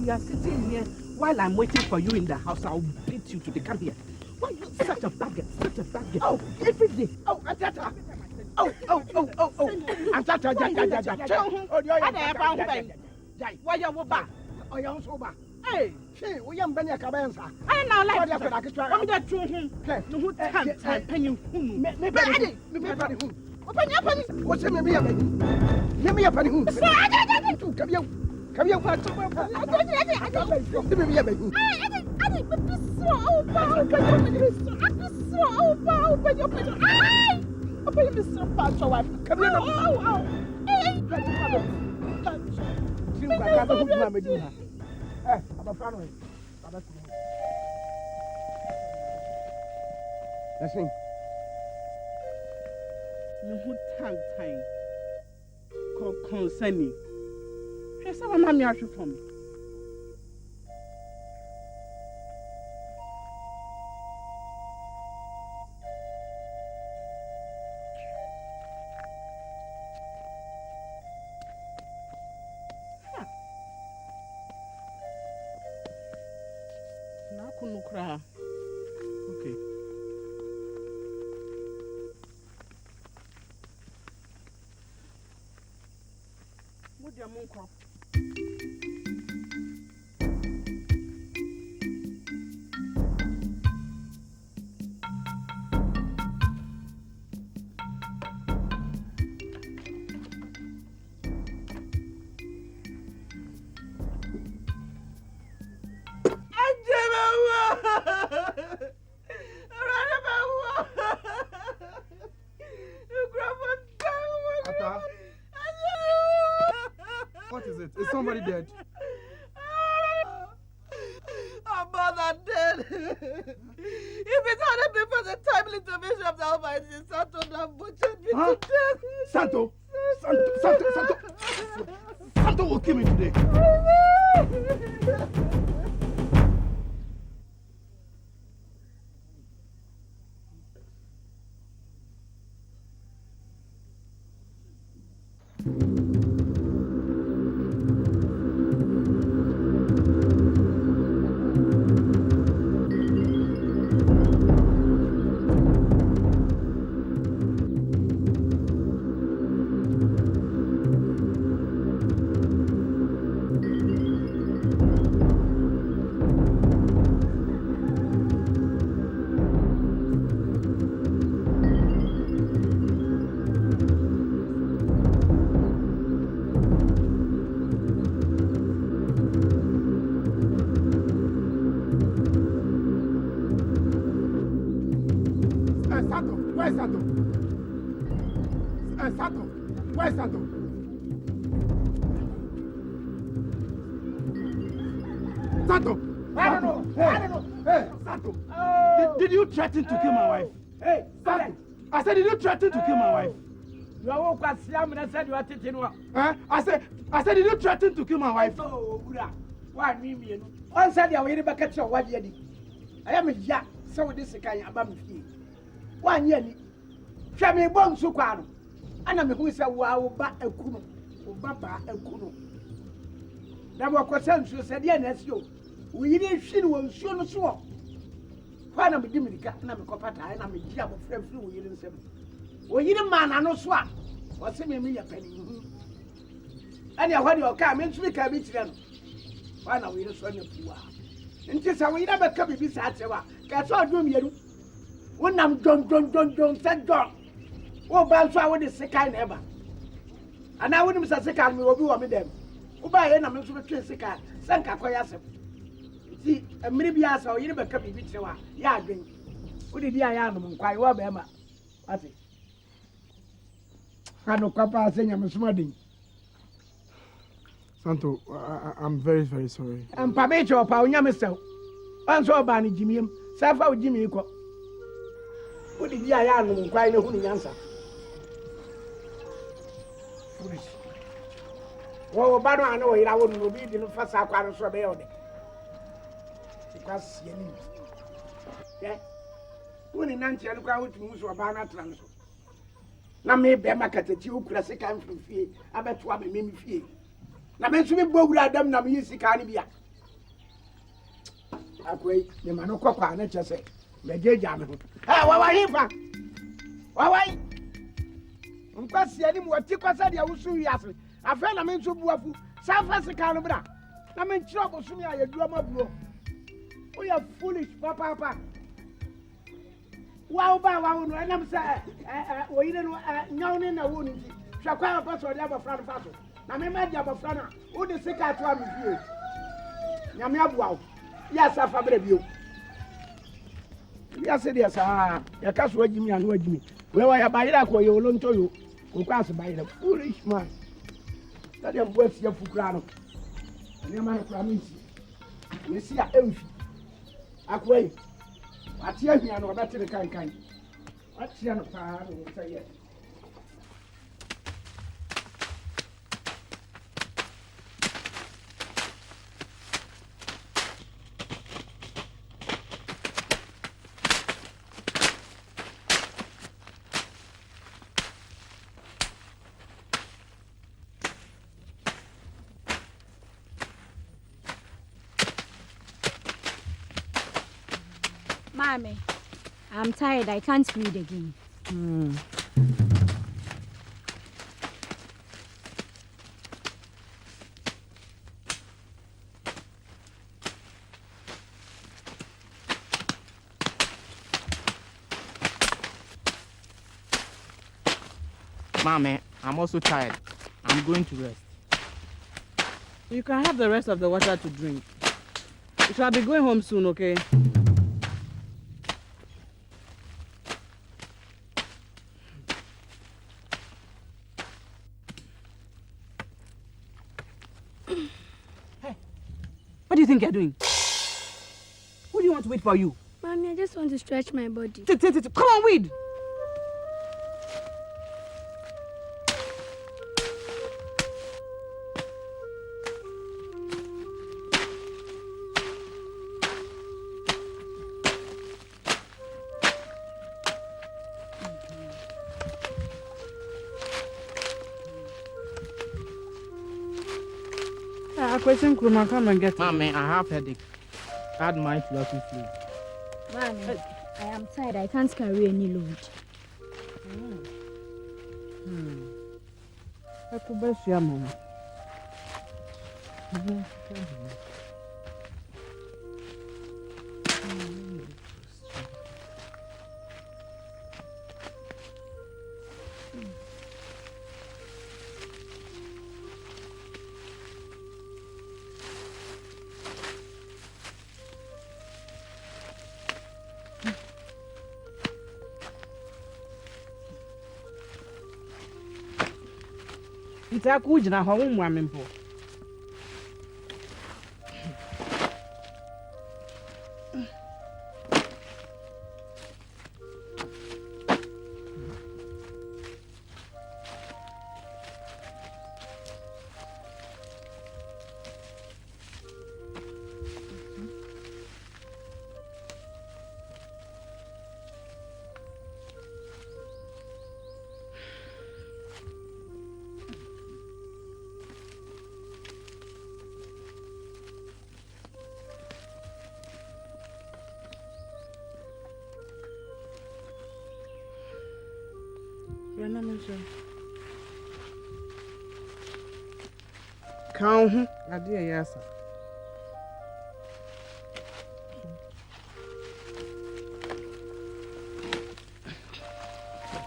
you are sitting here while I'm waiting for you in the house, I'll beat you to the come here. Why are you such a bad girl? Such a bad girl. Oh, every day. Oh, Atata. Oh. Atata, why you over? Oh, you're sober. Hey, she, we am Benya Cabanza. I now like that. I'm that true. Who can't penny whom? Me, open your penny. What's in me? Give me a penny. Come here. Come here. I Listen. No who time concerning. Here's someone mammy out for me. Okay. What do you mean? What is it? Is somebody dead? Our mother dead. If it hadn't been for the timely intervention of the Almighty, Santo would have butchered me to death. Santo will kill me today. Where's Santo? Santo! I don't know. Hey, Santo! Oh. Did you threaten to kill my wife? Hey, Santo! I said, did you threaten to kill my wife? You are walking slam and I said you are taking what? I said, did you threaten to kill my wife? Oh, why me? I said you are waiting back at your wife. I am a jack, so this is kind of above me. 1 year. Show me bomb so quano. And I'm who said, wow, back a kuno, or baba a kuno. Now, what questions you said, yes, you. We didn't see one soon so. Why not give me the cat and I'm a copata and I'm a jam of friend flew in 7. Well, you the man, I know swap. What's in me a penny? And you when you come into the cabbage then. Why not we just run your poor? And just how we never come beside you. That's all doom you. When I'm don't, said John. Oh, Balsa with the Sika never. And I wouldn't say Sika, me will be one with them. Who by any of them to Sika, Sanka Koyasem. See, a maybe I saw you never come in which you are. Yeah, drink. Who did I am quite well, Emma? What's it? I know Papa saying I'm smuggling. Santo, I'm very, very sorry. I'm Pamecho or Paunia myself. I'm so bad, Jimmy. Safa with Jimmy. Who did I am quite no answer? Foolish. Well, but I know I wouldn't be the first aquarius for Beode. Because you need. Yeah? When in Nancy, I look out to Musu or Banner Transfer. Now, maybe I'm a cat at you, classic I'm from fear. I bet what I mean fear. Now, mention me, Bogra, them, now, music, Caribbean. Akwai, the man who cock and just say, the gay jam. Ah, what are you for? Why? Because the animal tickles at your Suyasu. A friend of mine to Buafu, South Africa. I mean, trouble to me, I do my bro. We are foolish, papa. Wow, and I'm saying, we didn't know in a wound. Shall quite a person or never front of us. Now, me might have a friend who the Sika to have you. Yamiabu. Yes, I forbid you. Yes, it is. Your cast will give me and wed me. Where I buy that for you alone to you, who pass by the foolish man. That you waste your fucrano. And your man promise. We see a empty. Akway. I tell me, I know better than kind. What's your power? Say yes. Mommy, I'm tired. I can't read again. Mommy, I'm also tired. I'm going to rest. You can have the rest of the water to drink. We shall be going home soon, okay? Hey, what do you think you're doing? Who do you want to wait for you? Mommy, I just want to stretch my body. Come on, weed! Question, Kruma, come and get Mommy, I have headache. Add my fluffy flu. Mommy, I am tired. I can't carry any load. That's the best, yeah, Mama. It's a good na home woman. Count, I dear, yes.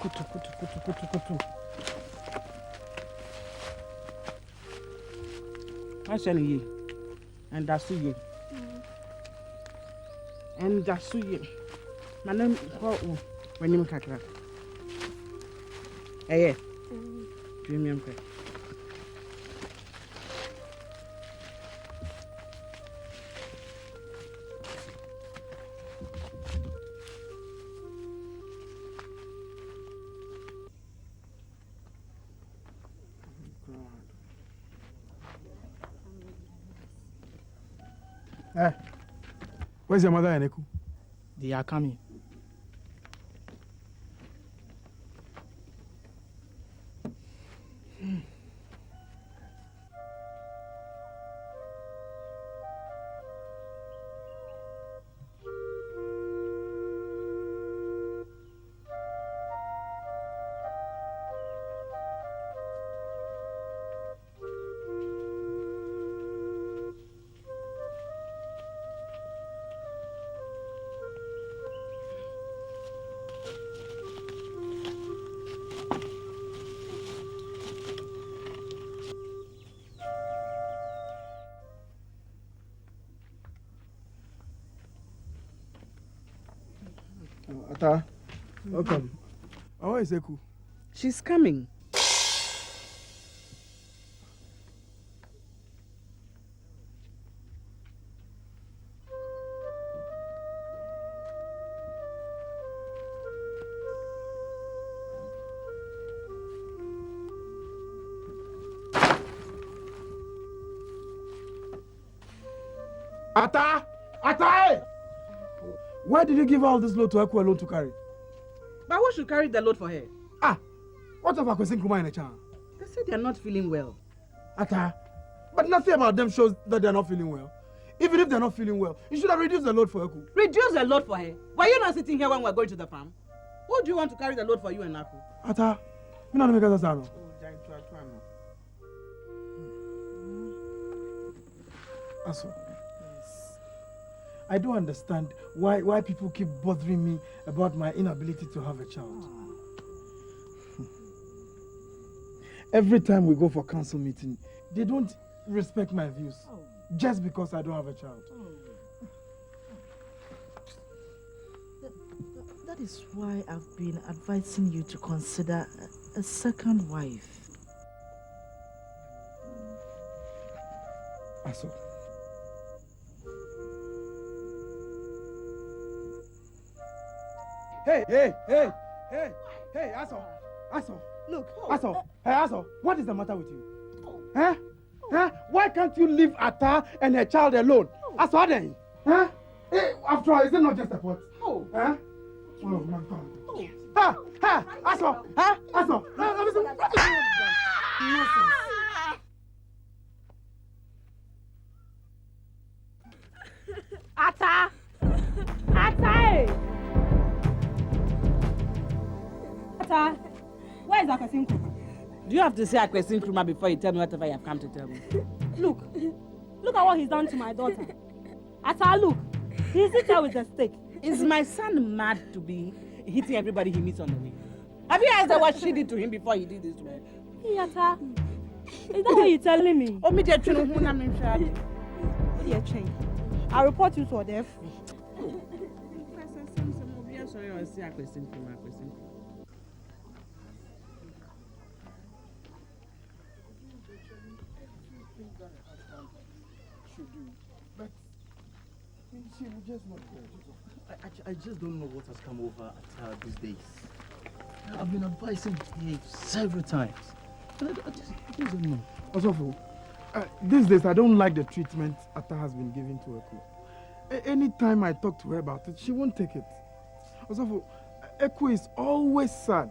Kutu. I shall ye, and that's ye. And that's ye. My name is when you catch that. Hey, premium crack. Where's your mother, Eneku? They are coming. Ata, welcome. How is Eku? She's coming. Ata! Ata! Why did you give all this load to Eku alone to carry? But who should carry the load for her? Ah! What of Akwesin Kuma in a child? They say they're not feeling well. Ata! But nothing about them shows that they're not feeling well. Even if they're not feeling well, you should have reduced the load for Eku. Reduce the load for her? Were you not sitting here when we're going to the farm? Who do you want to carry the load for you and Aku? Ata! You know what I'm saying? Aso. I don't understand why people keep bothering me about my inability to have a child. Every time we go for council meeting, they don't respect my views just because I don't have a child. That is why I've been advising you to consider a second wife. Aso. Hey, Aso. Look, Aso. Hey, Aso, what is the matter with you? Huh? Why can't you leave Ata and her child alone? Aso, are they? Huh? Hey, after all, is it not just a pot? Huh? Oh, my God. Aso. Aso. Nonsense. Ata! Ata! Ata! Where is Akwesin Kuma? Do you have to say Akwesin Kuma before you tell me whatever you have come to tell me? Look at what he's done to my daughter. Ata, look. He's hit her with a stick. Is my son mad to be hitting everybody he meets on the way? Have you asked her what she did to him before he did this to her? Hey, Ata. Is that what you're telling me? Oh, me dear, I'll report you to death. But she will just not care. I just don't know what has come over at her these days. I've been advising her several times. But I just don't know. Also, these days I don't like the treatment Ata has been giving to Eku. Anytime I talk to her about it, she won't take it. Also, Eku is always sad.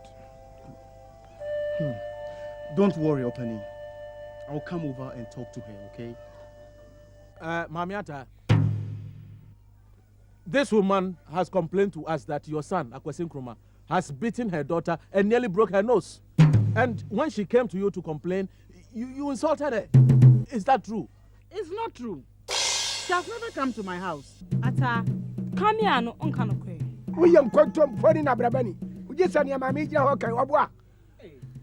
Don't worry, Opani. I'll come over and talk to her, okay? Mamiata, this woman has complained to us that your son, Akwesin Kuma, has beaten her daughter and nearly broke her nose. And when she came to you to complain, you insulted her. Is that true? It's not true. She has never come to my house. Ata, come here no unkanokwe. We am quantum pony na brabani. We just an yamami hoka wabwa.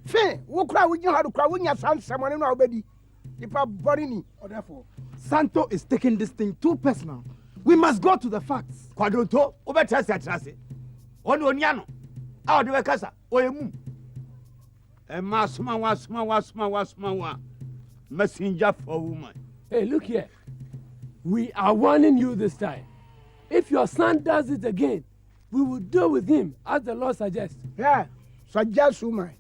Fe, wo kra wo nya hadu kra wo nya san samane no obedi. Ipa borini. Or therefore, Santo is taking this thing too personal. We must go to the facts. Kwadonto, obetase atrase. Ono oniano. A ode we kasa, oyemu. Wasma. Messenger for woman. Hey, look here. We are warning you this time. If your son does it again, we will deal with him as the law suggests. Yeah, suggest woman.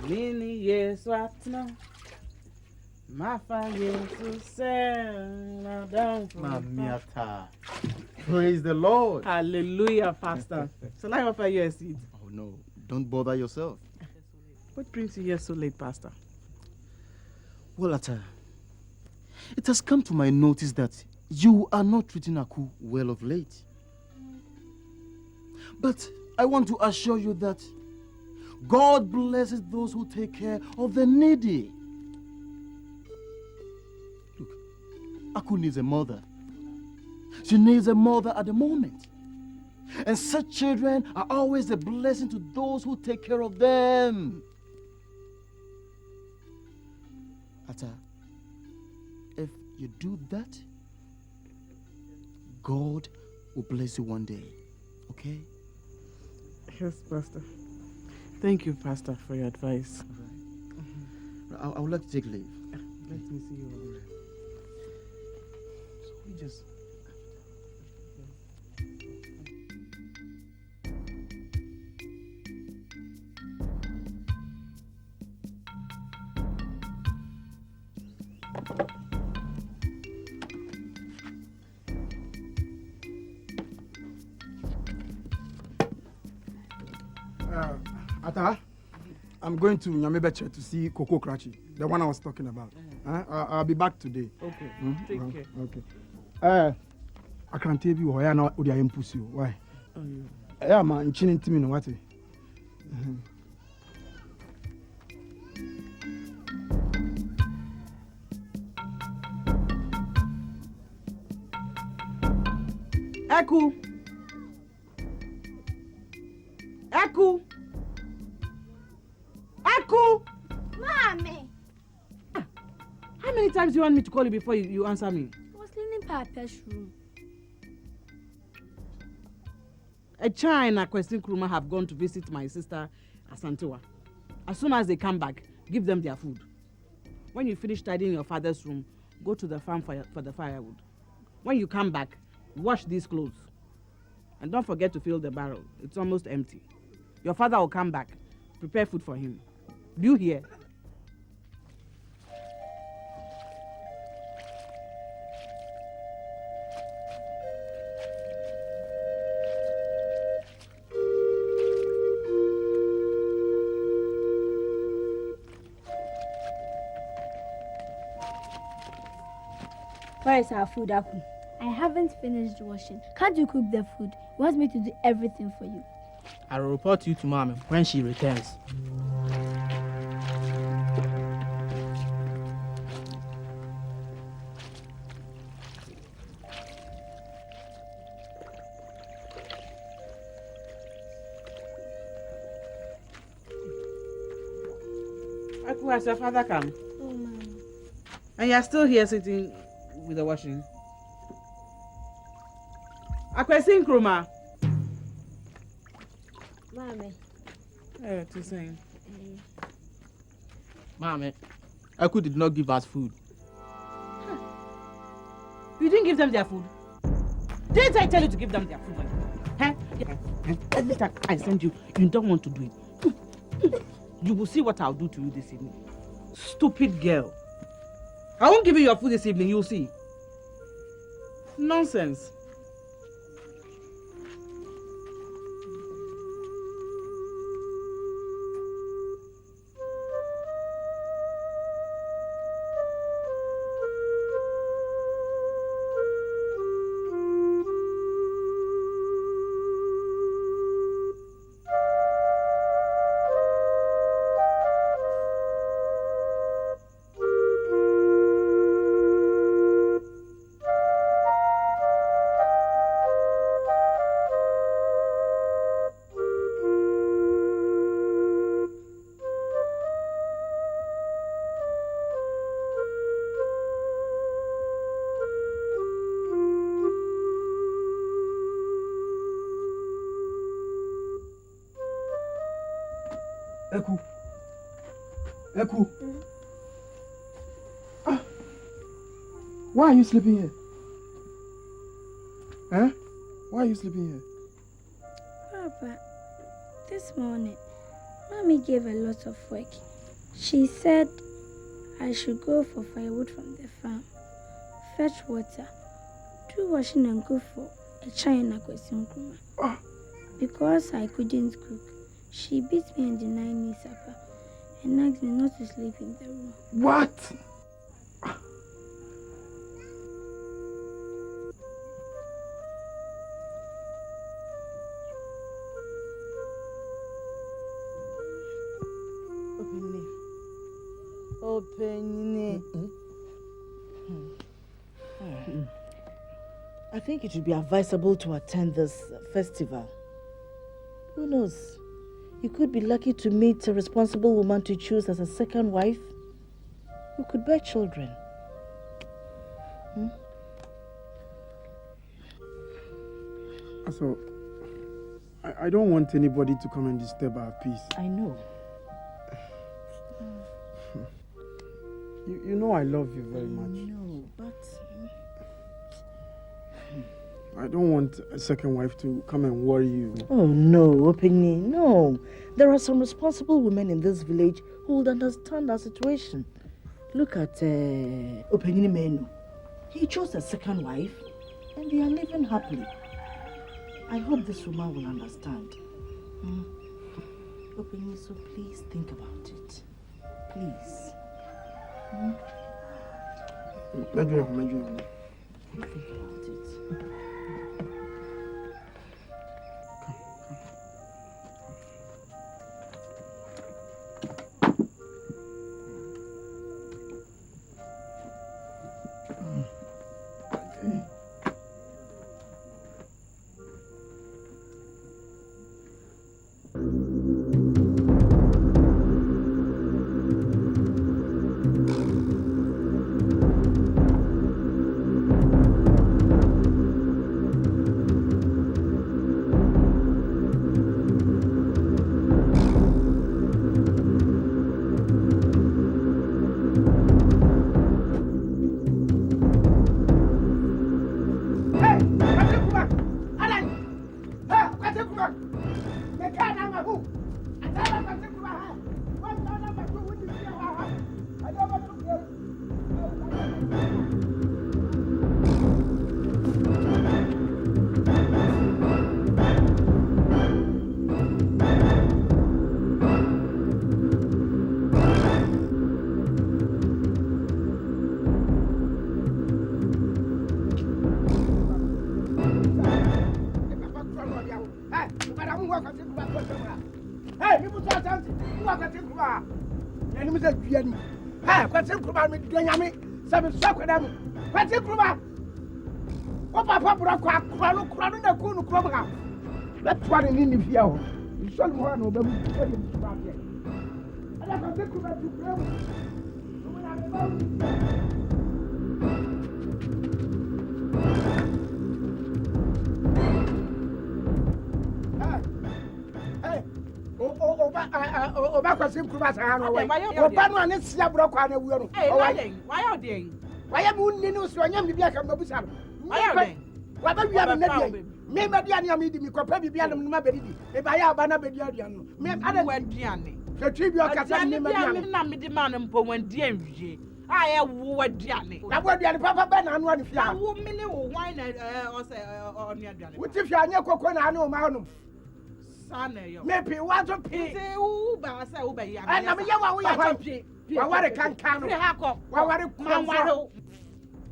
Many years what now? My family to sell down. Mamiata. Praise the Lord. Hallelujah, Pastor. Shall I offer you a seat? Oh no, don't bother yourself. What brings you here so late, Pastor? Well, Ata, it has come to my notice that you are not treating Aku well of late. But I want to assure you that God blesses those who take care of the needy. Look, Aku needs a mother. She needs a mother at the moment. And such children are always a blessing to those who take care of them. Ata, if you do that, God will bless you one day. Okay? Yes, Pastor. Thank you, Pastor, for your advice. Right. I would like to take leave. Let me see you. So we just... Ata, I'm going to Nyamebeche to see Coco Krachi, the one I was talking about. I'll be back today. Okay. Take care. Okay. I can't tell you why I know they are impussy. Why? Oh, Yeah, man, chinning to me, no what? Eku. Eku. Eku. Mommy. How many times do you want me to call you before you answer me? I was cleaning Papa's room. A China Question Kruma have gone to visit my sister Asantewa. As soon as they come back, give them their food. When you finish tidying your father's room, go to the farm for the firewood. When you come back, wash these clothes. And don't forget to fill the barrel. It's almost empty. Your father will come back. Prepare food for him. Do you hear? Where is our food, Aku? I haven't finished washing. Can't you cook the food? You want me to do everything for you. I will report you to Mommy when she returns. Aku, has your father come? Oh, Mama. And you're still here sitting with the washing? Question Kruma. Mommy. To saying. Mommy, Aku did not give us food. You didn't give them their food? Didn't I tell you to give them their food? Huh? Every time I send you, you don't want to do it. You will see what I'll do to you this evening. Stupid girl. I won't give you your food this evening, you'll see. Nonsense. Eku. Why are you sleeping here? Huh? Why are you sleeping here? Papa, this morning, Mommy gave a lot of work. She said I should go for firewood from the farm, fetch water, do washing and go for a China Question Kruma. Because I couldn't cook, she beat me and denied me supper and asked me not to sleep in the room. What? Open. I think it would be advisable to attend this festival. Who knows? You could be lucky to meet a responsible woman to choose as a second wife who could bear children. So, I don't want anybody to come and disturb our peace. I know. You know I love you very much. No, but... I don't want a second wife to come and worry you. Oh, no, Opini, no. There are some responsible women in this village who would understand our situation. Look at Opini Menu. He chose a second wife and they are living happily. I hope this woman will understand. Opini, so please think about it. Please. Think about it. Maybe want to pay. And I'm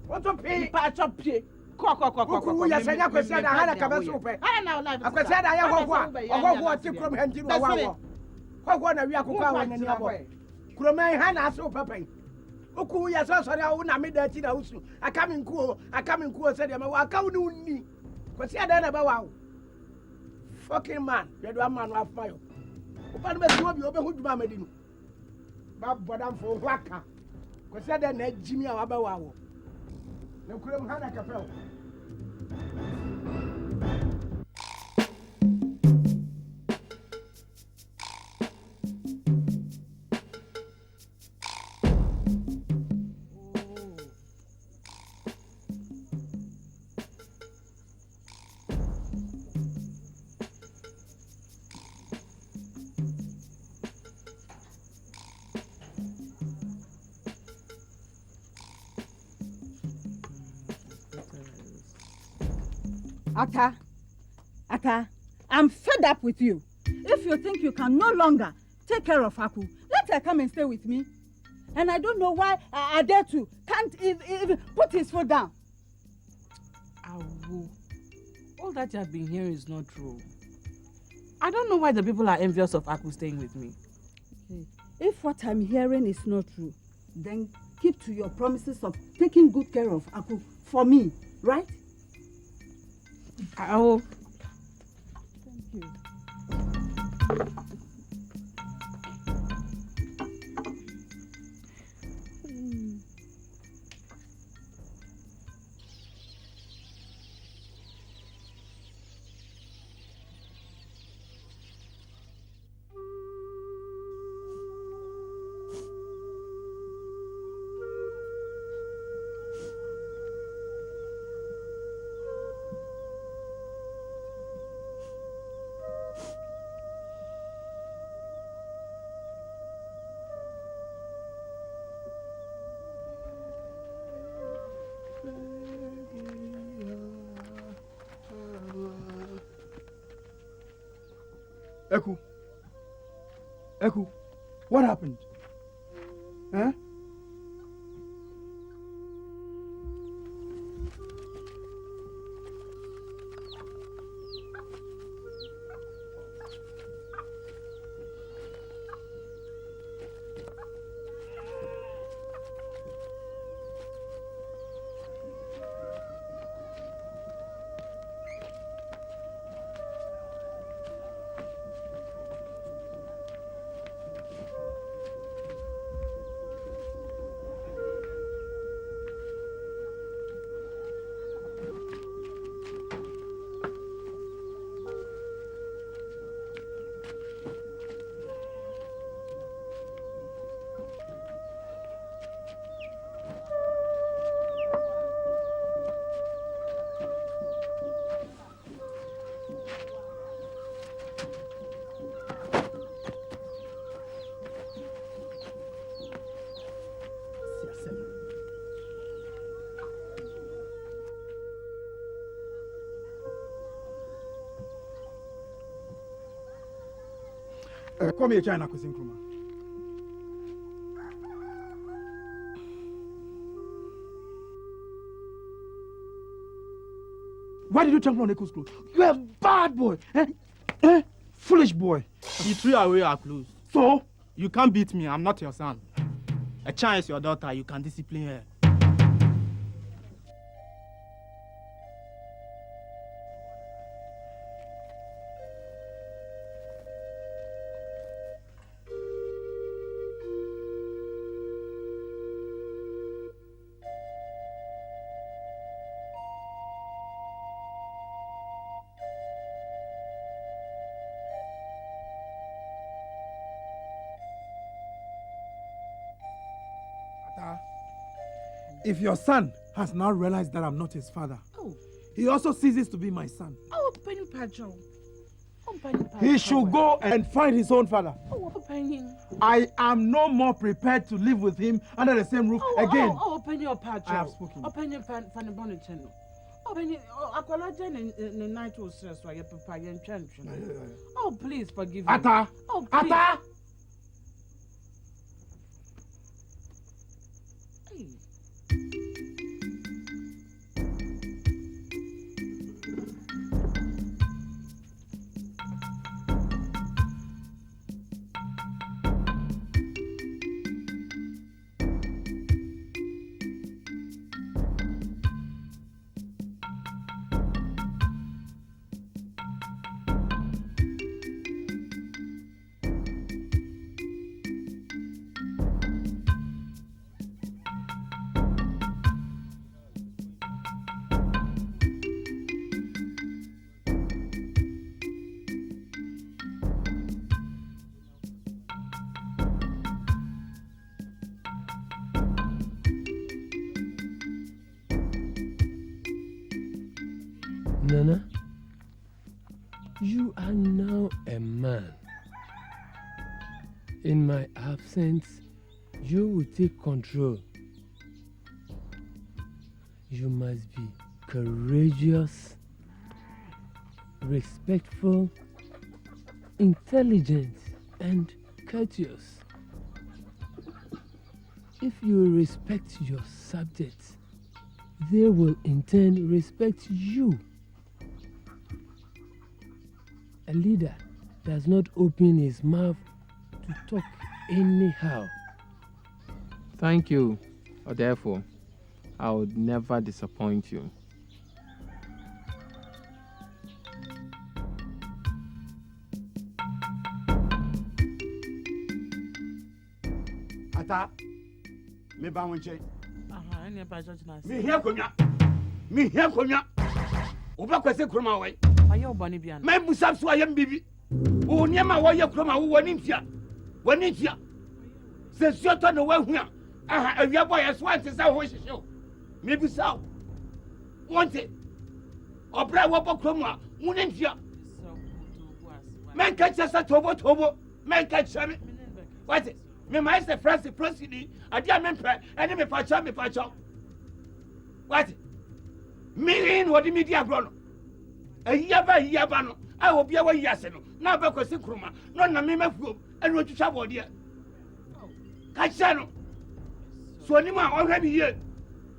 want to pay. Patch up pay. Coco, yes, I never said I had a cabasupe. I know, like I said, I have what to come and do. What one of you are in the way? Cromay Hannah so papa. Oku, yes, sorry, I wouldn't make that in the house. I come in cool, said, I'm a cow. What's the other about? Fucking man, you're a man of fire. Open the door, you open who's mamma. But I'm for Waka. Because I don't Jimmy Abawa. No couldn't have a capel. Ata, I'm fed up with you. If you think you can no longer take care of Aku, let her come and stay with me. And I don't know why Adetu can't even put his foot down. Awu, all that you have been hearing is not true. I don't know why the people are envious of Aku staying with me. Okay. If what I'm hearing is not true, then keep to your promises of taking good care of Aku for me, right? I will. Thank you. Eku, what happened? Huh? Come here, China, Kusinkruma. Why did you trample on Eku's clothes? You're a bad boy. Foolish boy. You threw away our clothes. So? You can't beat me. I'm not your son. A child is your daughter. You can discipline her. If your son has now realized that I'm not his father, he also ceases to be my son. Penny Pajo. He should go and find his own father. I am no more prepared to live with him under the same roof again. Penny or Pajo. I have spoken. Penny Fan Bonnet Channel. Penny, in the night was stressed by your papa and champion. Oh, please forgive me. Atta! Oh, Atta! Nana, you are now a man. In my absence, you will take control. You must be courageous, respectful, intelligent, and courteous. If you respect your subjects, they will in turn respect you. A leader does not open his mouth to talk anyhow. Thank you. Therefore, I would never disappoint you. Ata, me ba wonche. Any about judgment. Me here konya. Me here konya. Oba kwese kroma we. Ayo boni bia. Me busam so ayem bibi. Wo niema wo ye kroma wo woni ntia. Woni ntia. Se sioto no wa hu a. Aha, awia boy so ante sa ho hihye. Me busaw. Wonte. Obra wo bo kroma, woni ntia. Men ka chesa tobo. Men ka chame. What? Me my say France proceed. Adi amempe, ene me pacha. What? Me in what the media grono. Yaba no. I will be away yase no. Na ba kwesi kruma. No na me mafuo. Ene otwitwa bode. Kacha no. So ni ma ohwe mi ye.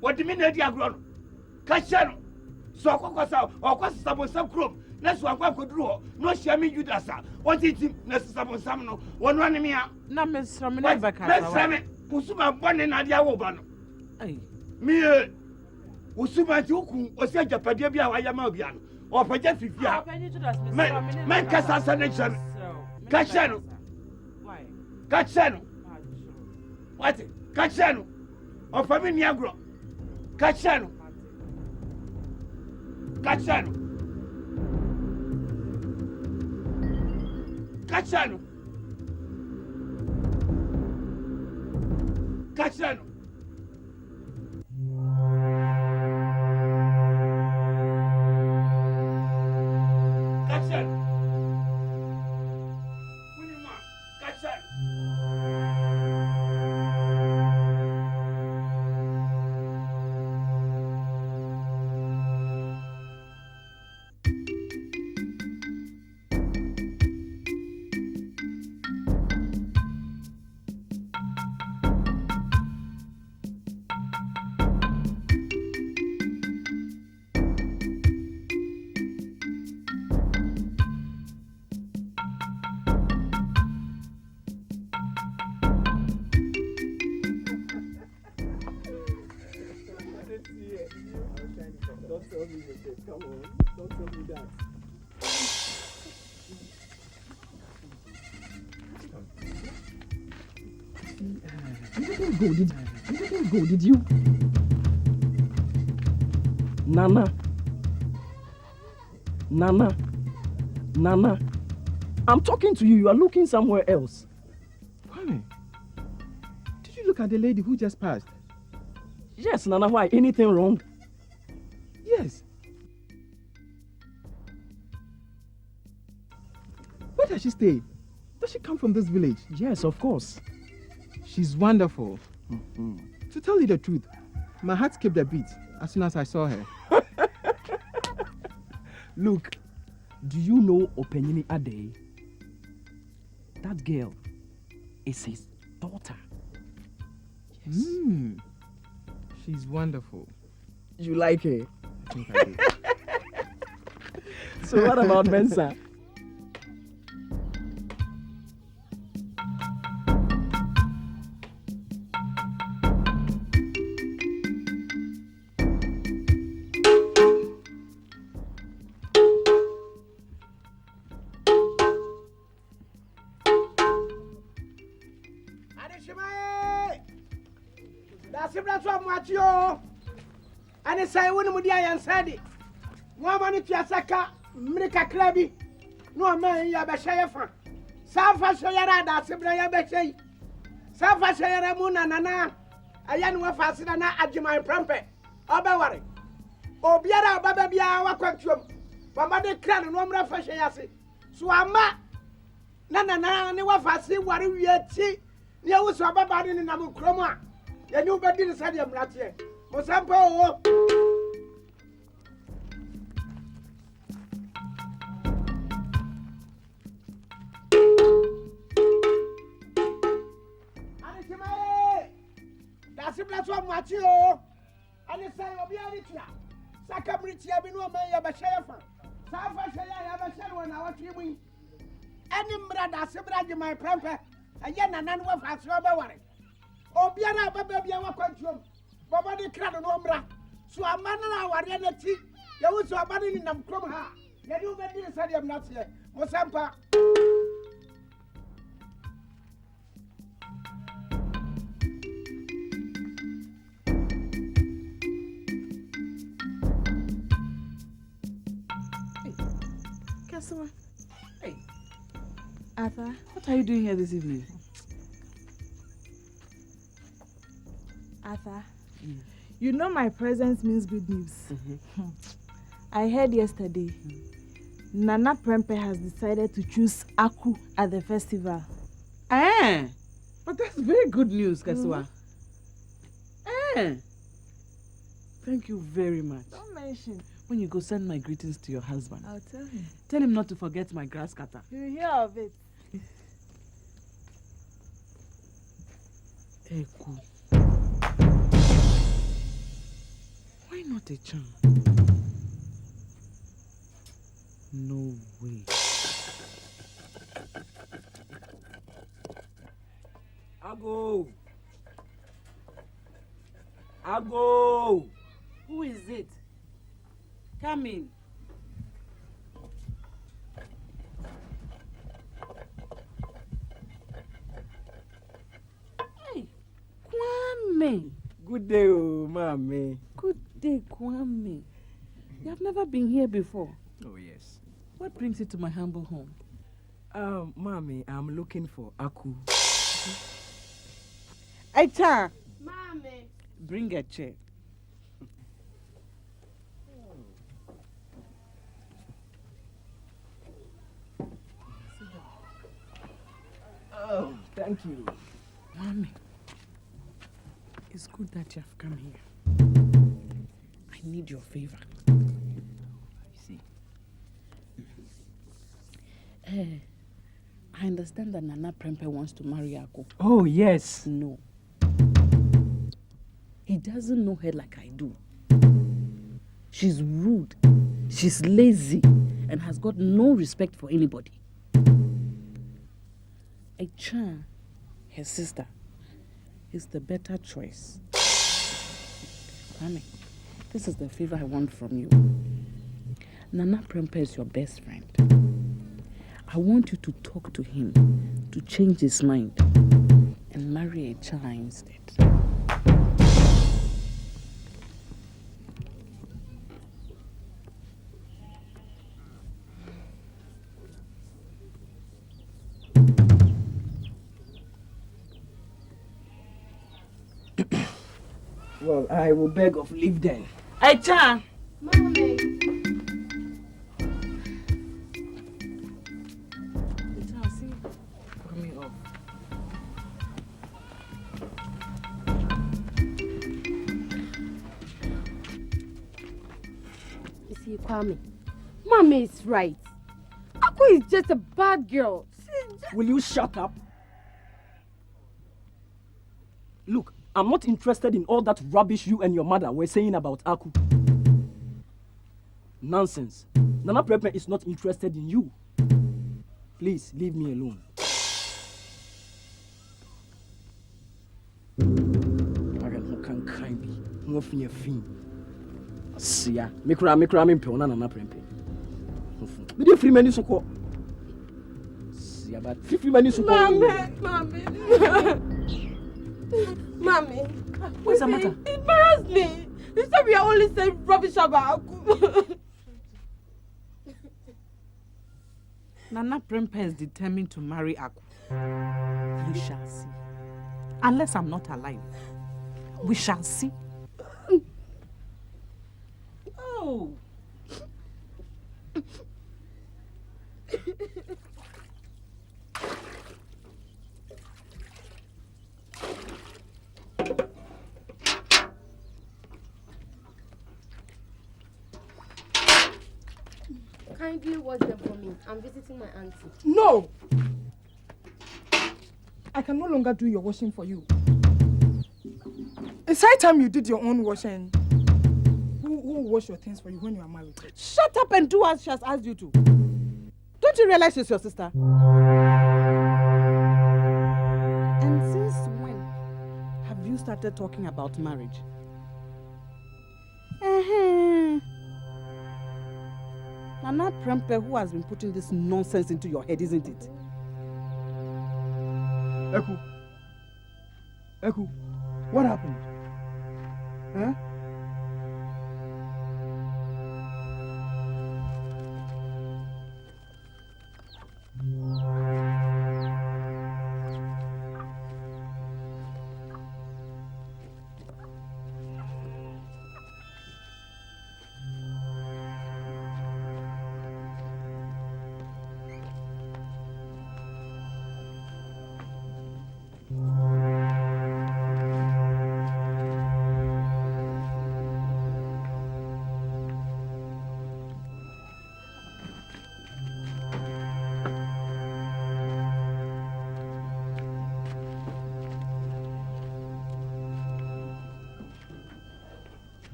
What the media grono. Kacha no. So akokosa, okosa sabonsam krom. Na so akwa koduru ho. No share me Judas a. What it na sabonsam no. Wono ane me a. Na me srame na baka. Me srame. Usuma bone na dia wo ba no. Ai. Me usuma ti ukun osi japade bia wa yama bia no. Ofaje fifia. Men kasa sane chame. Kacha no. Why? Kacha no. What? Kacha no. Ofami ni agro. Kacha no. Kacha no. Kacha no. Kacha no. Did you? Nana. I'm talking to you. You are looking somewhere else. Kwame, did you look at the lady who just passed? Yes, Nana. Why? Anything wrong? Yes. Where does she stay? Does she come from this village? Yes, of course. She's wonderful. To tell you the truth, my heart skipped a beat as soon as I saw her. Look, do you know Openyini Ade? That girl is his daughter. Yes. She's wonderful. You like her? I think I do. So what about Mensa? And say, when Mudia and Sadie, one money to Saka, Mrika Crabby, no man Yabashaya. Safa Shayara, that's a Braya Beshay. Safa Shayara Muna Nana, a young one fastened at Jimmy Prampe, Obawari. Obiara Bababia, what quantum, Mamma Cran and Womra Fashayasi. So Amma Nana, and what I see what we had see. There was a babad in Namu Chroma. The new bed didn't say him right here. Mosampo. That's a black one, Matio. And it's a Obiaritia. Sacamritia, we know my Yabashafa. Safa Shaya, Yabashan, when I was dreaming. Any brother, Sibrad, my pramper, and yet none of us over worry. Obiara, Babia, what quantum. Baba de Crado no Umbra. So a man and our reality. There was a man in them from her. You do better say I'm not here. Mosampa. Kasua. Hey. Arthur. What are you doing here this evening? Arthur. You know my presence means good news. I heard yesterday Nana Prempe has decided to choose Aku at the festival. Eh? But that's very good news, Kasua. Thank you very much. Don't mention. When you go, send my greetings to your husband. I'll tell him. Tell him not to forget my grass cutter. You'll hear of it. Eku. Why not a charm? No way. Ago. Ago. Who is it? Come in. Hey, Kwame. Good day, oh, mommy. Good day, Kwame. You have never been here before. Oh, yes. What brings you to my humble home? Mommy, I'm looking for Aku. Aita, Mommy. bring a chair. Oh, thank you. Mommy, it's good that you have come here. I need your favor. I see. I understand that Nana Prempe wants to marry Aku. Oh, yes. No. He doesn't know her like I do. She's rude, she's lazy, and has got no respect for anybody. Acha, her sister, is the better choice. Mami, this is the favor I want from you. Nana Prempe is your best friend. I want you to talk to him to change his mind and marry Acha instead. Well, I will beg of leave then. Acha! Mommy. You see, Kwame, Mommy is right. Aku is just a bad girl. Will you shut up? Look, I'm not interested in all that rubbish you and your mother were saying about Aku. Nonsense. Nana Prempe is not interested in you. Please, leave me alone. Sia, me cry me pe ona Nana Prempe. Me dey free many so ko. Sia, but free many so ko. Mommy. Mommy. What's the matter? It embarrassed me. You said we are only saying rubbish about Aku. Nana Prempe is determined to marry Aku. You shall see. Unless I'm not alive, we shall see. Oh. Kindly wash them for me. I'm visiting my auntie. No! I can no longer do your washing for you. It's high time you did your own washing. Who will wash your things for you when you are married? Shut up and do as she has asked you to. Don't you realize she's your sister? And since when have you started talking about marriage? Nana Prempe who has been putting this nonsense into your head, isn't it? Eku, what happened? Huh?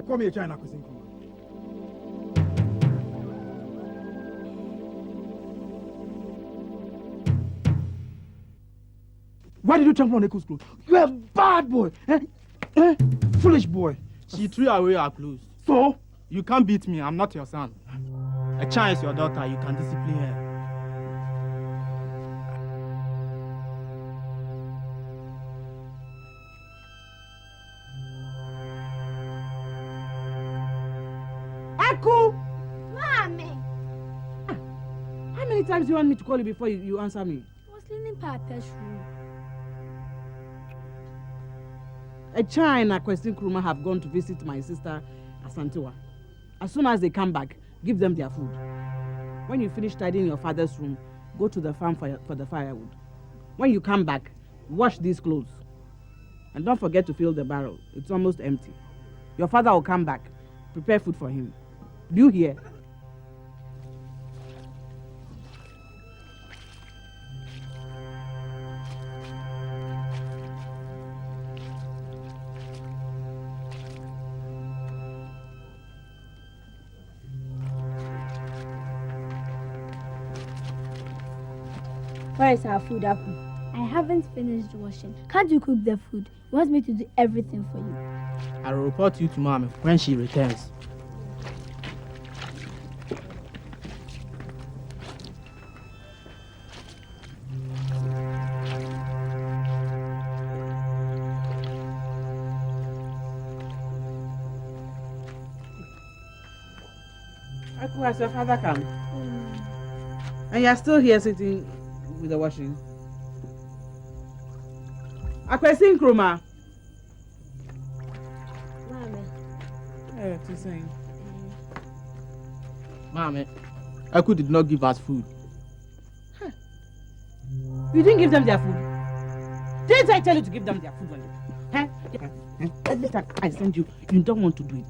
Come here, China. Why did you trample on Eku's clothes? You are a bad boy. Foolish boy. She threw away our clothes. So? You can't beat me. I'm not your son. A child is your daughter. You can discipline her. Eku! Mommy! How many times do you want me to call you before you answer me? I was cleaning Papa's room. A child and a question Kruma have gone to visit my sister Asantewa. As soon as they come back, give them their food. When you finish tidying your father's room, go to the farm for the firewood. When you come back, wash these clothes. And don't forget to fill the barrel. It's almost empty. Your father will come back. Prepare food for him. Do you hear? Where is our food, Aku? I haven't finished washing. Can't you cook the food? You want me to do everything for you. I will report you to Mommy when she returns. Aku, has your father come? And you're still here sitting with the washing? Akwesi Nkrumah. What are you saying? Mommy, Aku did not give us food. Huh. You didn't give them their food? Didn't I tell you to give them their food? Huh? Every time I send you, you don't want to do it.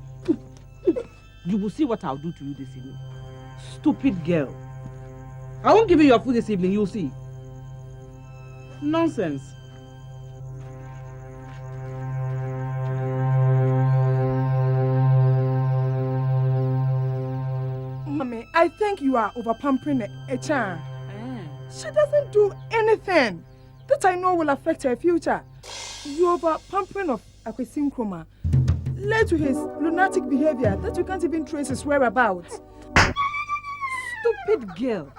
You will see what I'll do to you this evening. Stupid girl. I won't give you your food this evening, you'll see. Nonsense. Mommy, I think you are over-pampering a child. She doesn't do anything that I know will affect her future. You over-pampering of Akwesi Nkrumah led to his lunatic behavior that you can't even trace his whereabouts. Stupid girl.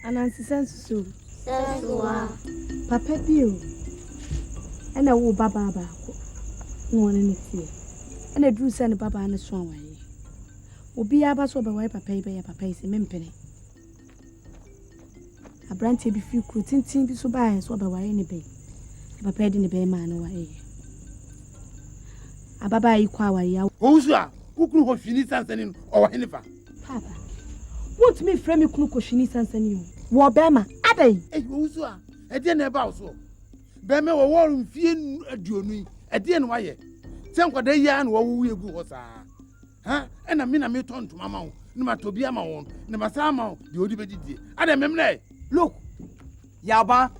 Anansi sensu. Sensuwa. Papa bio. Ena wo baba baako. No one any tie. Ena dru se ne baba ne so anwaye. Obi aba so be wai papa yi be ya papa yi se mempene. Abrante bi fi kru tintin bi so ba so be wai ne be. Papa di ne be ma no wai. Ababa yi kwa wai ya. Owusu a, ukru ho hwini sansani o wa henifa. Papa. Want me frame kunu ko hwini sansani o. Wo be ma adai. Owusu a, e de na ba so. Be me wo wo mfie aduonu yi. E de na waye. Se nkwada yi an wo wu egu ho saa. Ha? E na me tonto mama wo. Ne ma tobi ama wo. Ne ma sa ama wo. De odi be didie. Adai memne. Look. Yaba,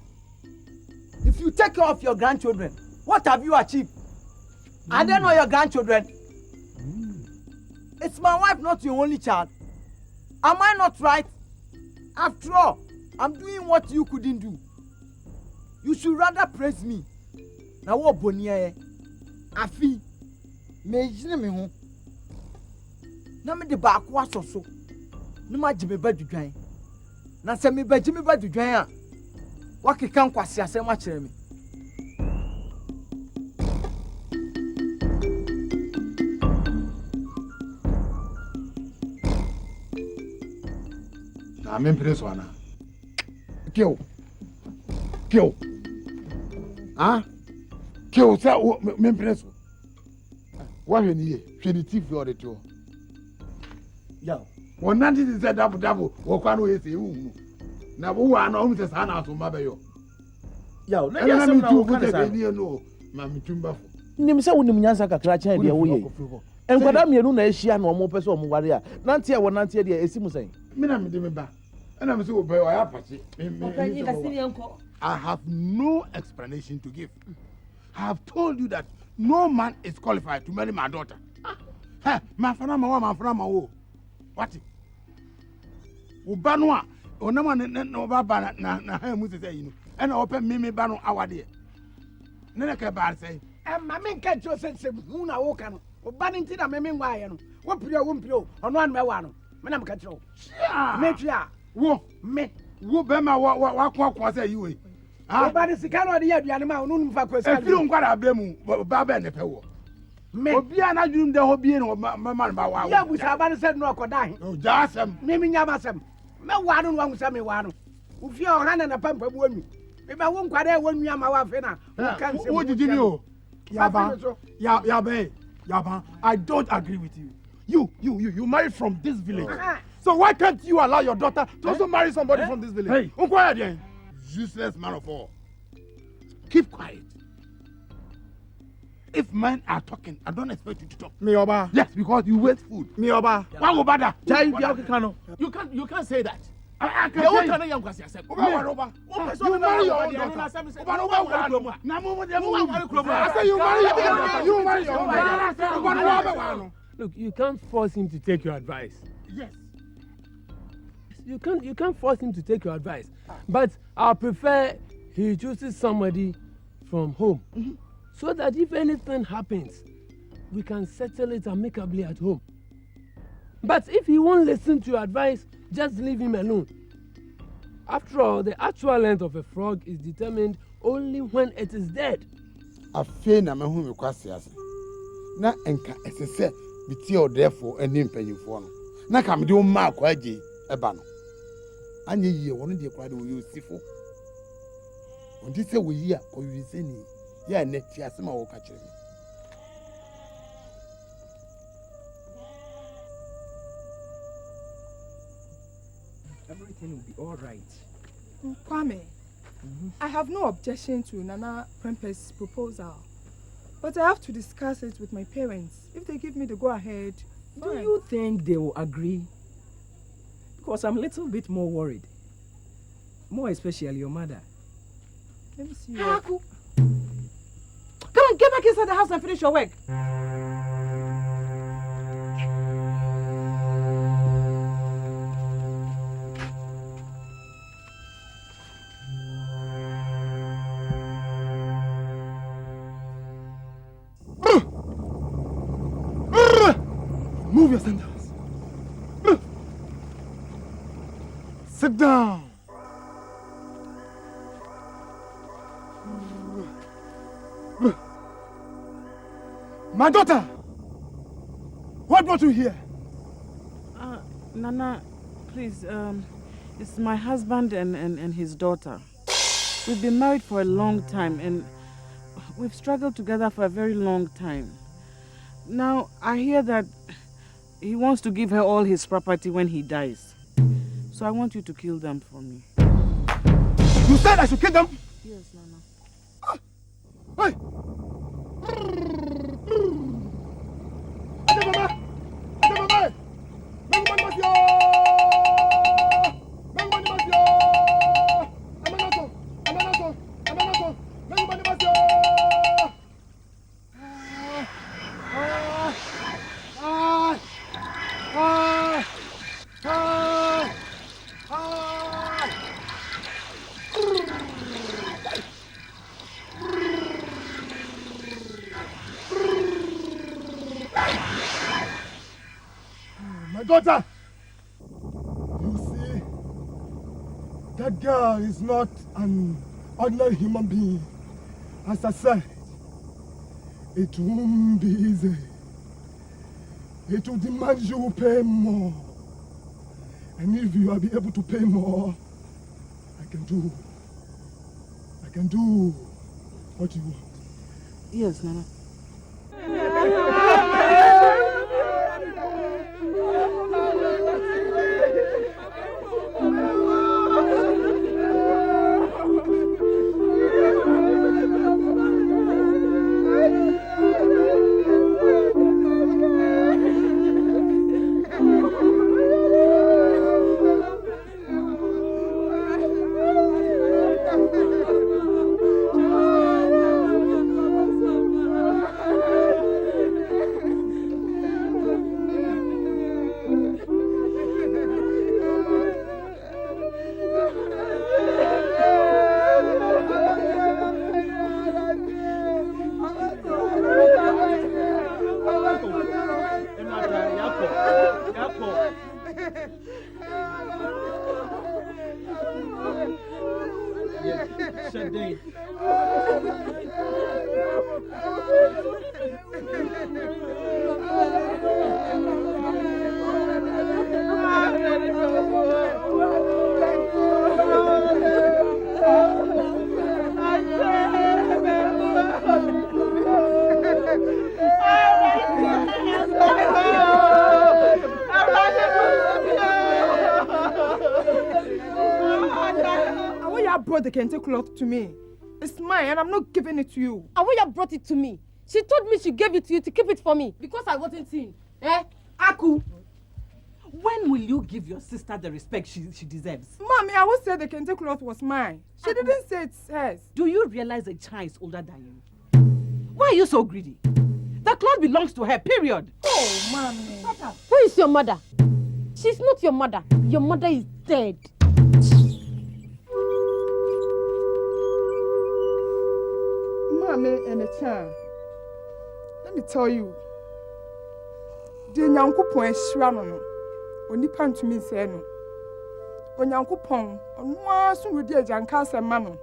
if you take care of your grandchildren, what have you achieved? I don't know your grandchildren. It's my wife, not your only child. Am I not right? After all, I'm doing what you couldn't do. You should rather praise me. Now what Bonia? Afi, me me home. Na me de back was so. No ma Jimmy bed to join. Na se me bed Jimmy bed to join. What can kwasi asem a chere me. I'm impressed one. Kill. Huh? Kill, sir. I'm impressed. What are you? Trinity for the two. Yo. When Nancy said double, what can we say? Now, who are not the son of Mabayo? Yo, let me say, no, Mammy Tumba. Nim say wonim nyansa kakra cha de wo ye. Enkwada mienu na ehia na omo pese omo ware a. Nanti e wo nanti e de esimu sen. Me na me de me ba. And I'm so I have no explanation to give. I have told you that no man is qualified to marry my daughter. Hey, my friend, what? Ubanwa, Onama no baba na Musa say, you know, and open me bano our dear. Nenaka bar say, and my men catch yourself, Muna Wokan, or banning to the Meming Wayan, what Prio Wumpio, on one Mewano, Manam Catro. Metria. Wo me wo be ma wa kwa say you ah ba de sika no de ya aduane ma onu mfa kwesa e firi nkwara abremu ba ba ne pe wo me obi ana dwum de ho bie no ma ba wa ya busa ba ne se no akoda he o ja asem me nya basem me wa no wa ngusa me wa no ufi o hana na pampa bu anu me ba wo nkwara e wonu ama wa fe na wo kan se wo jiji ni o yaba I don't agree with you. You married from this village. So why can't you allow your daughter to also marry somebody from this village? Hey, useless man of all. Keep quiet. If men are talking, I don't expect you to talk. Me oba. Yes, because you waste food. Me oba. You can't say that. I can say you marry your own daughter. I say you marry your own daughter. Look, you can't force him to take your advice. Yes. You can't force him to take your advice. But I prefer he chooses somebody from home. So that if anything happens, we can settle it amicably at home. But if he won't listen to your advice, just leave him alone. After all, the actual length of a frog is determined only when it is dead. I fear na me hu me kwase ase. Na enka esese biti o therefore enim panyimfo no. Na ka me de o ma akwaje eba no. Anye yie wono de kwade wo yosifo. Ondi se wo yi a ko yise ni. Ya na ti ase ma wo ka kire me. Everything will be all right. Kwame, I have no objection to Nana Prempe's proposal, but I have to discuss it with my parents. If they give me the go-ahead, do you think they will agree? Because I'm a little bit more worried. More especially your mother. Let me see. Come on, get back inside the house and finish your work. Move your sandals. Sit down. My daughter, what brought you here? Nana, please, it's my husband and his daughter. We've been married for a long time and we've struggled together for a very long time. Now, I hear that he wants to give her all his property when he dies. So I want you to kill them for me. You said I should kill them? Yes, Nana. Hey! My daughter! You see, that girl is not an ordinary human being. As I said, it won't be easy. It will demand you pay more. And if you are be able to pay more, I can do what you want. Yes, Nana. Brought the kente cloth to me. It's mine and I'm not giving it to you. Awoya brought it to me. She told me she gave it to you to keep it for me because I wasn't seen. Aku, when will you give your sister the respect she deserves? Mommy, I would say the kente cloth was mine. She didn't say it's hers. Do you realize a child is older than you? Why are you so greedy? The cloth belongs to her, period. Oh, Mommy. Who is your mother? She's not your mother. Your mother is dead. Mommy and a child. Let me tell you. The Nyankopon Shirano no. Onipa ntumi nse no. Onyankopon ono aso wedi ajanka asema no.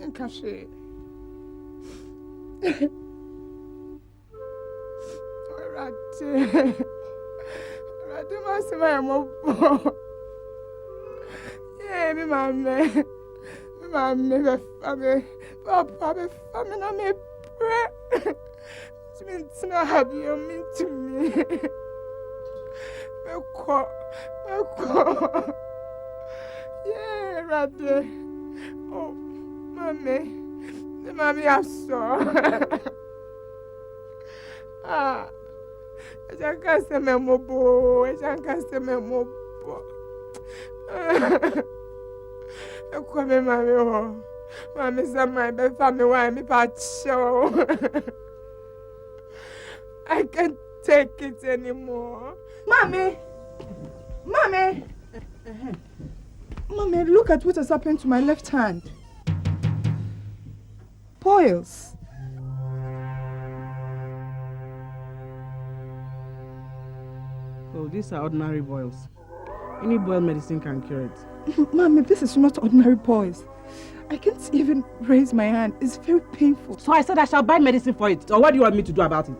Nka hwe. Orate masema mo. Yeah, me mama. Mama, Papa, I'm not me. It's not happy you mean to me. Yeah, right there. Oh, Mommy, the mommy I saw. I can't say my mobile. I can't say my mobile. Come, Mommy. Mommy, some my family want me show. I can't take it anymore. Mommy! Mommy! Mommy, look at what has happened to my left hand. Boils. Oh, these are ordinary boils. Any boil medicine can cure it. Mommy, this is not ordinary boils. I can't even raise my hand. It's very painful. So I said I shall buy medicine for it. Or what do you want me to do about it?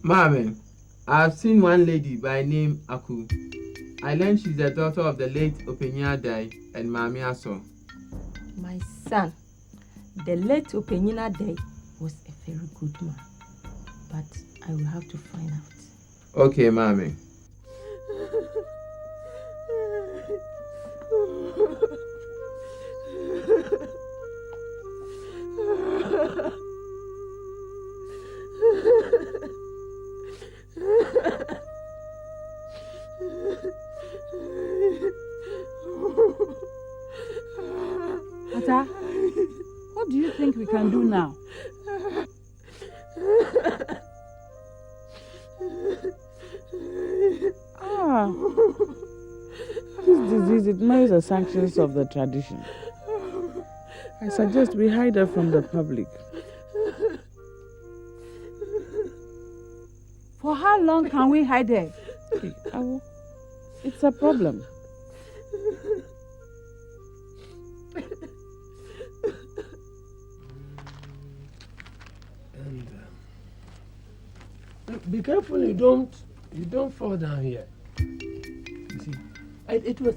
Mama, I've seen one lady by name Aku. I learned she's the daughter of the late Openyina Dai and Mami Aso. My son, the late Openyina Dai was a very good man, but I will have to find out. Okay, Mami. Ata, what do you think we can do now? This disease, it marries the sanctions of the tradition. I suggest we hide her from the public. For how long can we hide her? It's a problem. And look, be careful you don't fall down here. You see, it was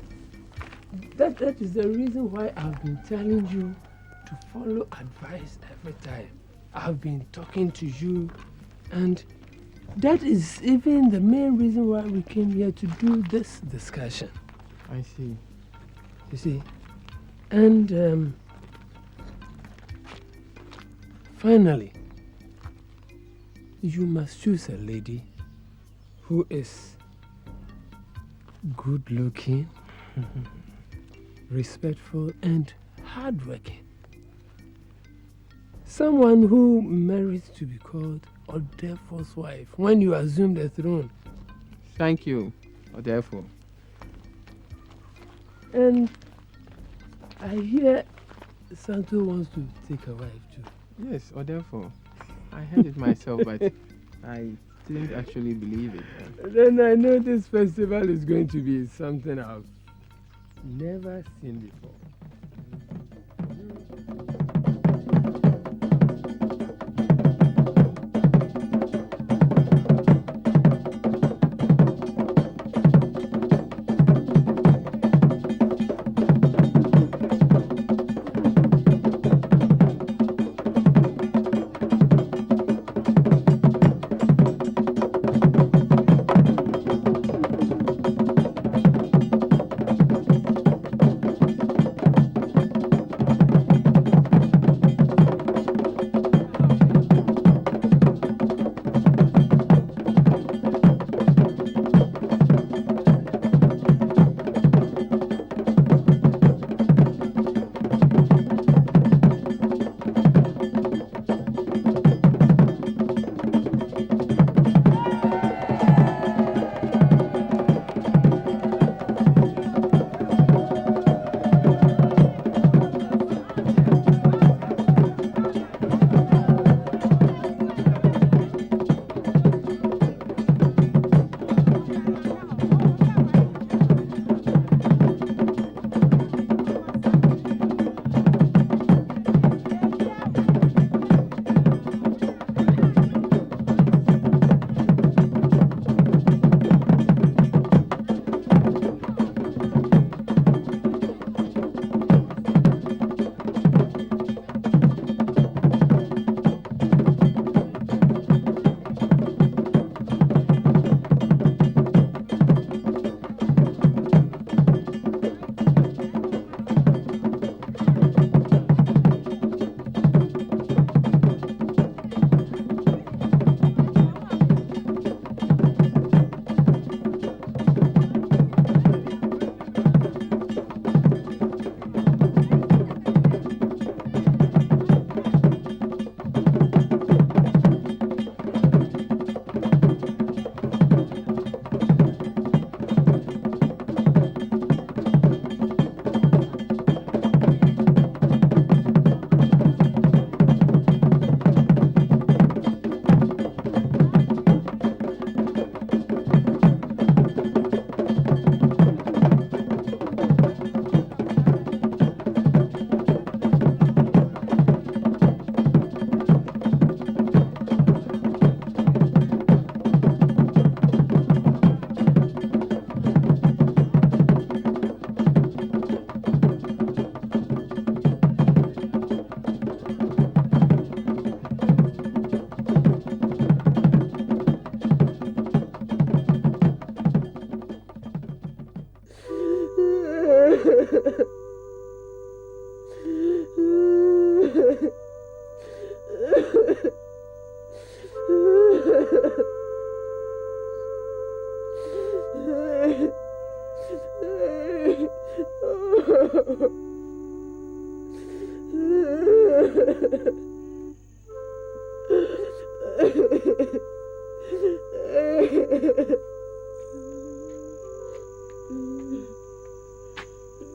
that is the reason why I've been telling you to follow advice every time. I've been talking to you, and that is even the main reason why we came here to do this discussion. I see. You see, and finally, you must choose a lady who is good looking, respectful, and hardworking. Someone who merits to be called Odefo's wife when you assume the throne. Thank you, Odefo. And I hear Santo wants to take a wife too. Yes, Odefo. I heard it myself, but I didn't actually believe it. Then I know this festival is going to be something I've never seen before.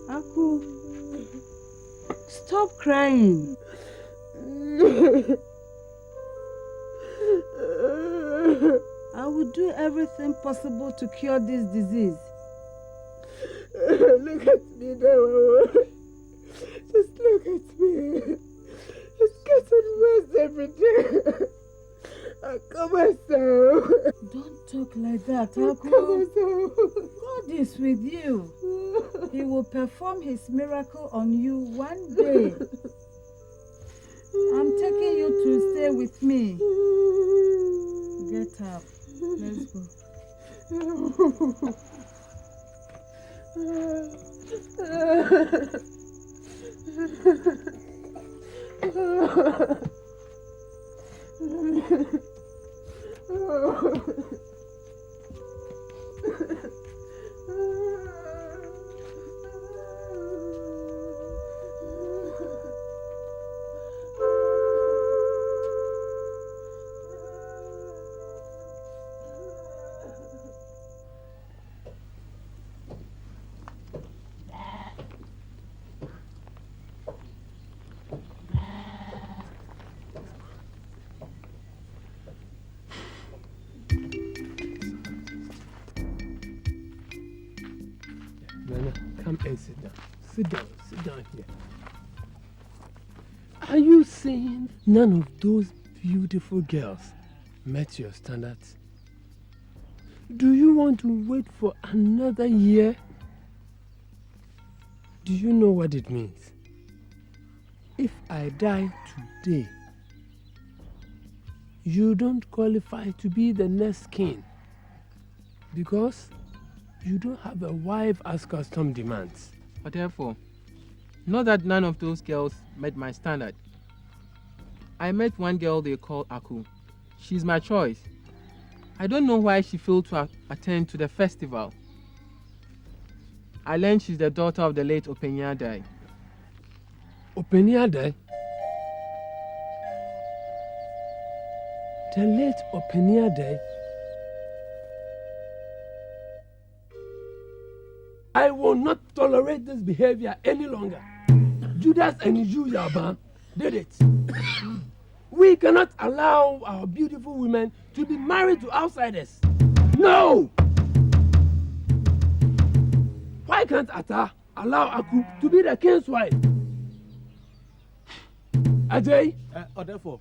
Aku, stop crying. I will do everything possible to cure this disease. Look at me now. Just look at me. It's getting worse every day. Come myself. Don't talk like that, Aku. God is with you. He will perform his miracle on you one day. I'm taking you to stay with me. Get up. Let's go. Nana, come and sit down. Sit down here. Are you saying none of those beautiful girls met your standards? Do you want to wait for another year? Do you know what it means? If I die today, you don't qualify to be the next king because you don't have a wife as custom demands. But therefore, not that none of those girls met my standard. I met one girl they call Aku. She's my choice. I don't know why she failed to attend to the festival. I learned she's the daughter of the late Openyadai. Openyadai? The late Openyadai? I will not tolerate this behavior any longer. Judas and you, Yaban, did it. We cannot allow our beautiful women to be married to outsiders. No! Why can't Ata allow Aku to be the king's wife? Ajay? Therefore,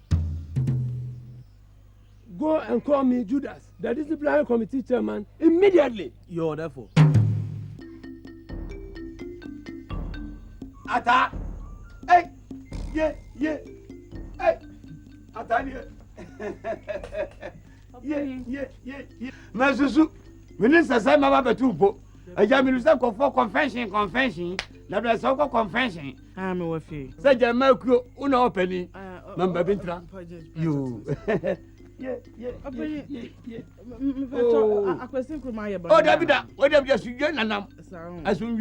go and call me Judas, the disciplinary committee chairman, immediately. You're therefore. Ata! Hey! Yeah! Hey! Ata here! Yeah! Masusu, we need to say Mama Betupo. I jam you say for convention. Na bless all convention. I'm with you. Say Jamaica, una opening. Mamba Bintra. You. Yeah. I question for my Oh, Davida, what have you seen? Nanam. As soon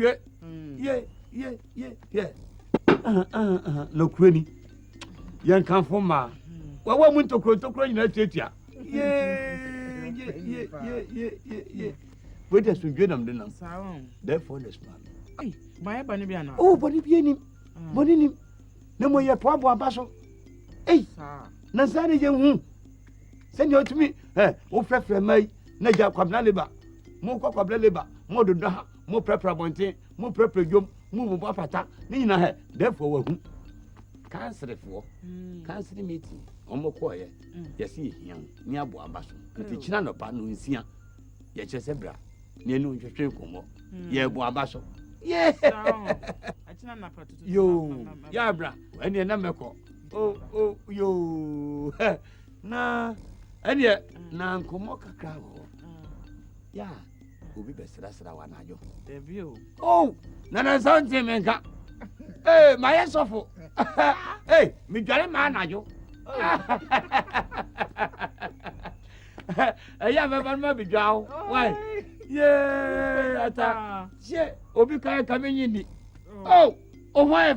Yeah. Look, Winnie. Young come from Ma. Well, one went to Crotocro in a theatre. Yeah. Wait, that's when you them the sound. Therefore, this man. My Bonibiana. Oh, Bonibianim. Boninim. No more your poor basso. Hey, Nazari, young. Send you to me. Oh, prefer my Naja Quablaliba. More Quablaliba. More Duda. More preparabonte. More preparabum. Move Bafata. Nina, therefore, cancel it for cancel the meeting. Omo quiet. Yes, young, near Boabasso. The China Panu is here. Yes, Zebra. Near no Como. Yeah, Boabasso. Yeah. Yo, Yabra, and your number call. Oh, yo. Nah, and yet, Nan Comoca crowd. Yeah, who be best as I want to the view. Oh, Nana Son Jimenka. Hey, my ass awful. Hey, me got man, are you? I have a man, maybe draw. Why? Yeah, yeah, Obi coming in. Oh, why?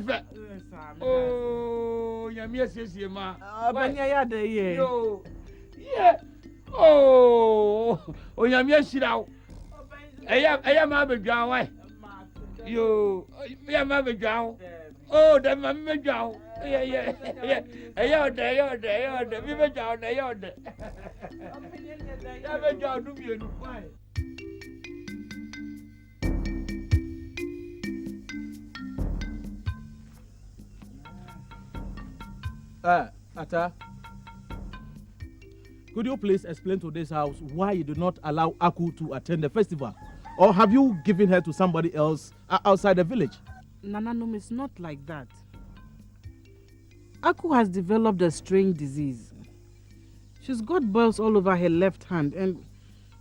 Oh, nyame asiesie ma. Banya ya de ye. Yo. Yeah. Oh. Onyame ashira wo. Eya ma bedwa wa. Yo. Eya ma bedwa wo. Oh, da ma bedwa wo. Yeah. Eya ode. Mi bedwa wo na eya ode. Ya bedwa wo du bienu. Why? Ata, could you please explain to this house why you do not allow Aku to attend the festival? Or have you given her to somebody else outside the village? Nananum, it's not like that. Aku has developed a strange disease. She's got boils all over her left hand, and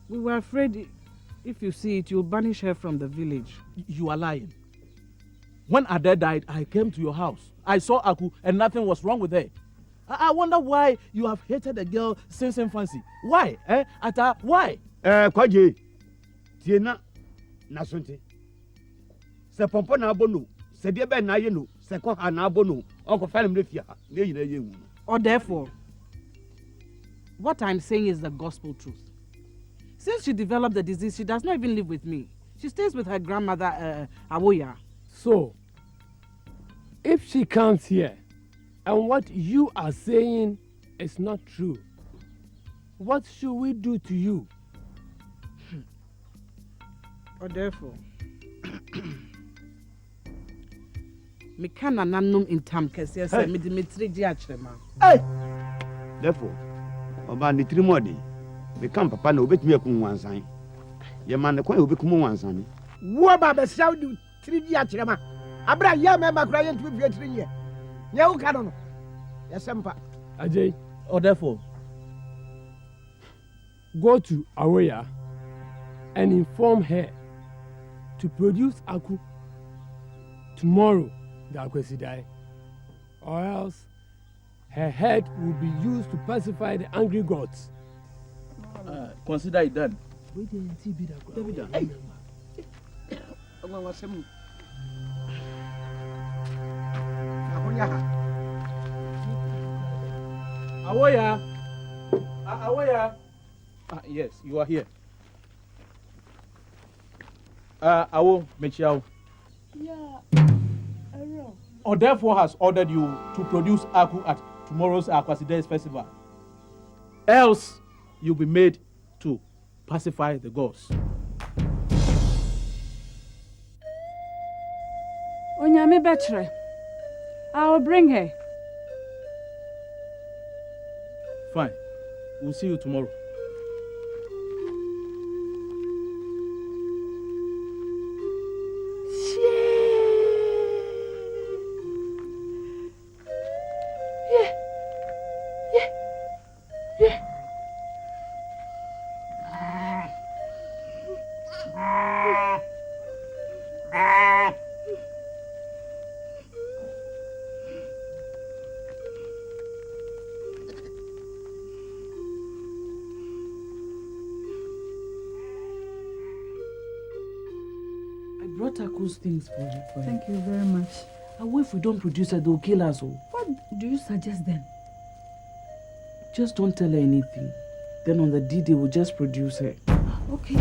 we were afraid if you see it, you'll banish her from the village. You are lying. When Ade died, I came to your house. I saw Aku and nothing was wrong with her. I wonder why you have hated the girl since infancy. Why? Ata, why? Kwaje. Tiena na sonte. Se pompo na abono, se de be na ye no, se ko ha na abono. Onko fale mle fia. Ne yina ye wu. Or therefore, what I'm saying is the gospel truth. Since she developed the disease, she does not even live with me. She stays with her grandmother, Awoya. So, if she comes here and what you are saying is not true, what should we do to you? Or therefore, me can nanum in tam kese se me Dimitri di achrema. Hey. Therefore, oba ni trimodi. Me kan papa na obetumi akun wansan. Ye man ne kwan obekum wansan. Wo ba be saw di 3 di achrema. Abra ya me makura ye ntumi fie 3 ye. Nye wo ka no. Yesempa. Ajay, or therefore, go to Awoya and inform her to produce Aku tomorrow, the Akwesi die, or else her head will be used to pacify the angry gods. Consider it done. Hey. Awoya. Awoya. Yes, you are here. Awo Mechiao. Yeah, Aaron. Or therefore has ordered you to produce Aku at tomorrow's Akwaside's festival. Else, you'll be made to pacify the gods. Onyame betre. I'll bring her. Fine. We'll see you tomorrow. Things for you. Thank you very much. And if we don't produce her, they'll kill us all. What do you suggest then? Just don't tell her anything. Then on the D-Day, we'll just produce her. Okay.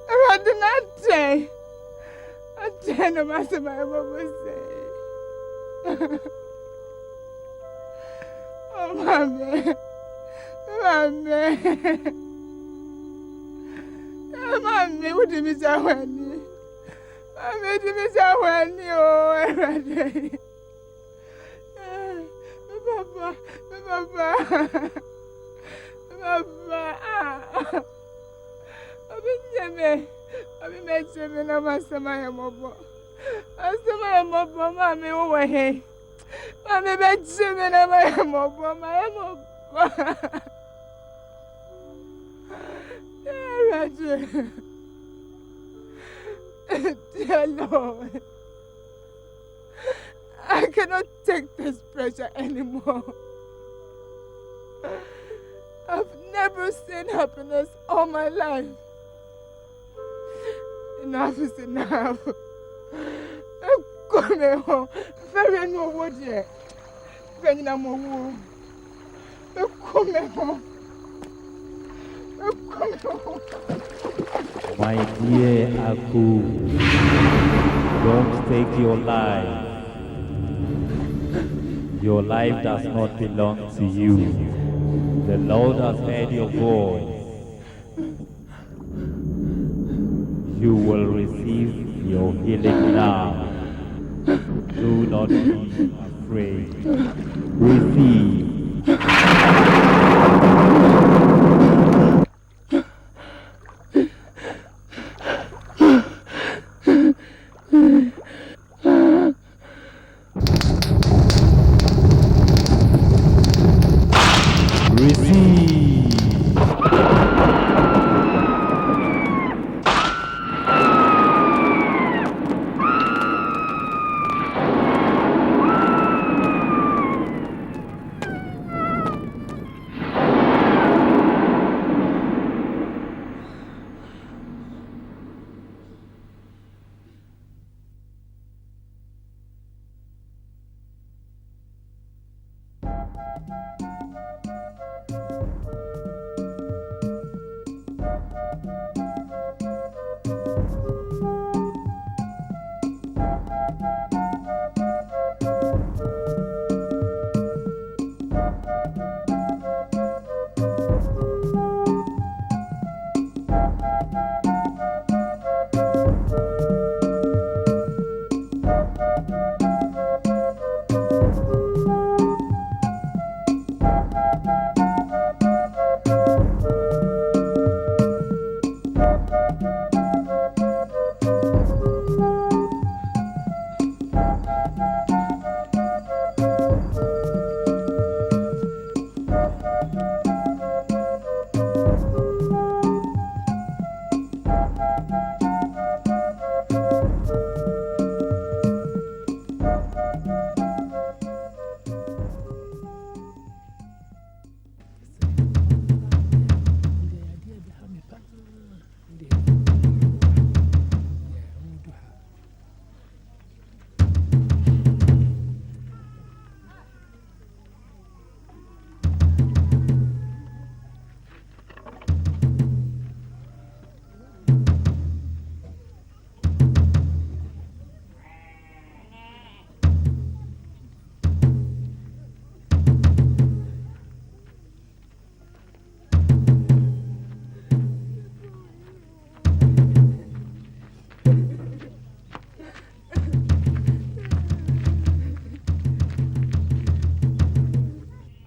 Erade Nate. I tell no matter my mama say. Oh, Mamma. Mamma, what did Miss Awani? I made Miss Awani, oh, Erade. Papa. I've been made seven of us to my mobile. As to my mobile, Mammy, away. Mammy, made seven of my mobile, my mobile. Roger. Dear Lord, I cannot take this pressure anymore. I've never seen happiness all my life. Enough is enough. Come home. Very no word yet. Very no more. Come home. My dear Aku, don't take your life. Your life does not belong to you. The Lord has heard your voice. You will receive your healing now. Do not be afraid. Receive.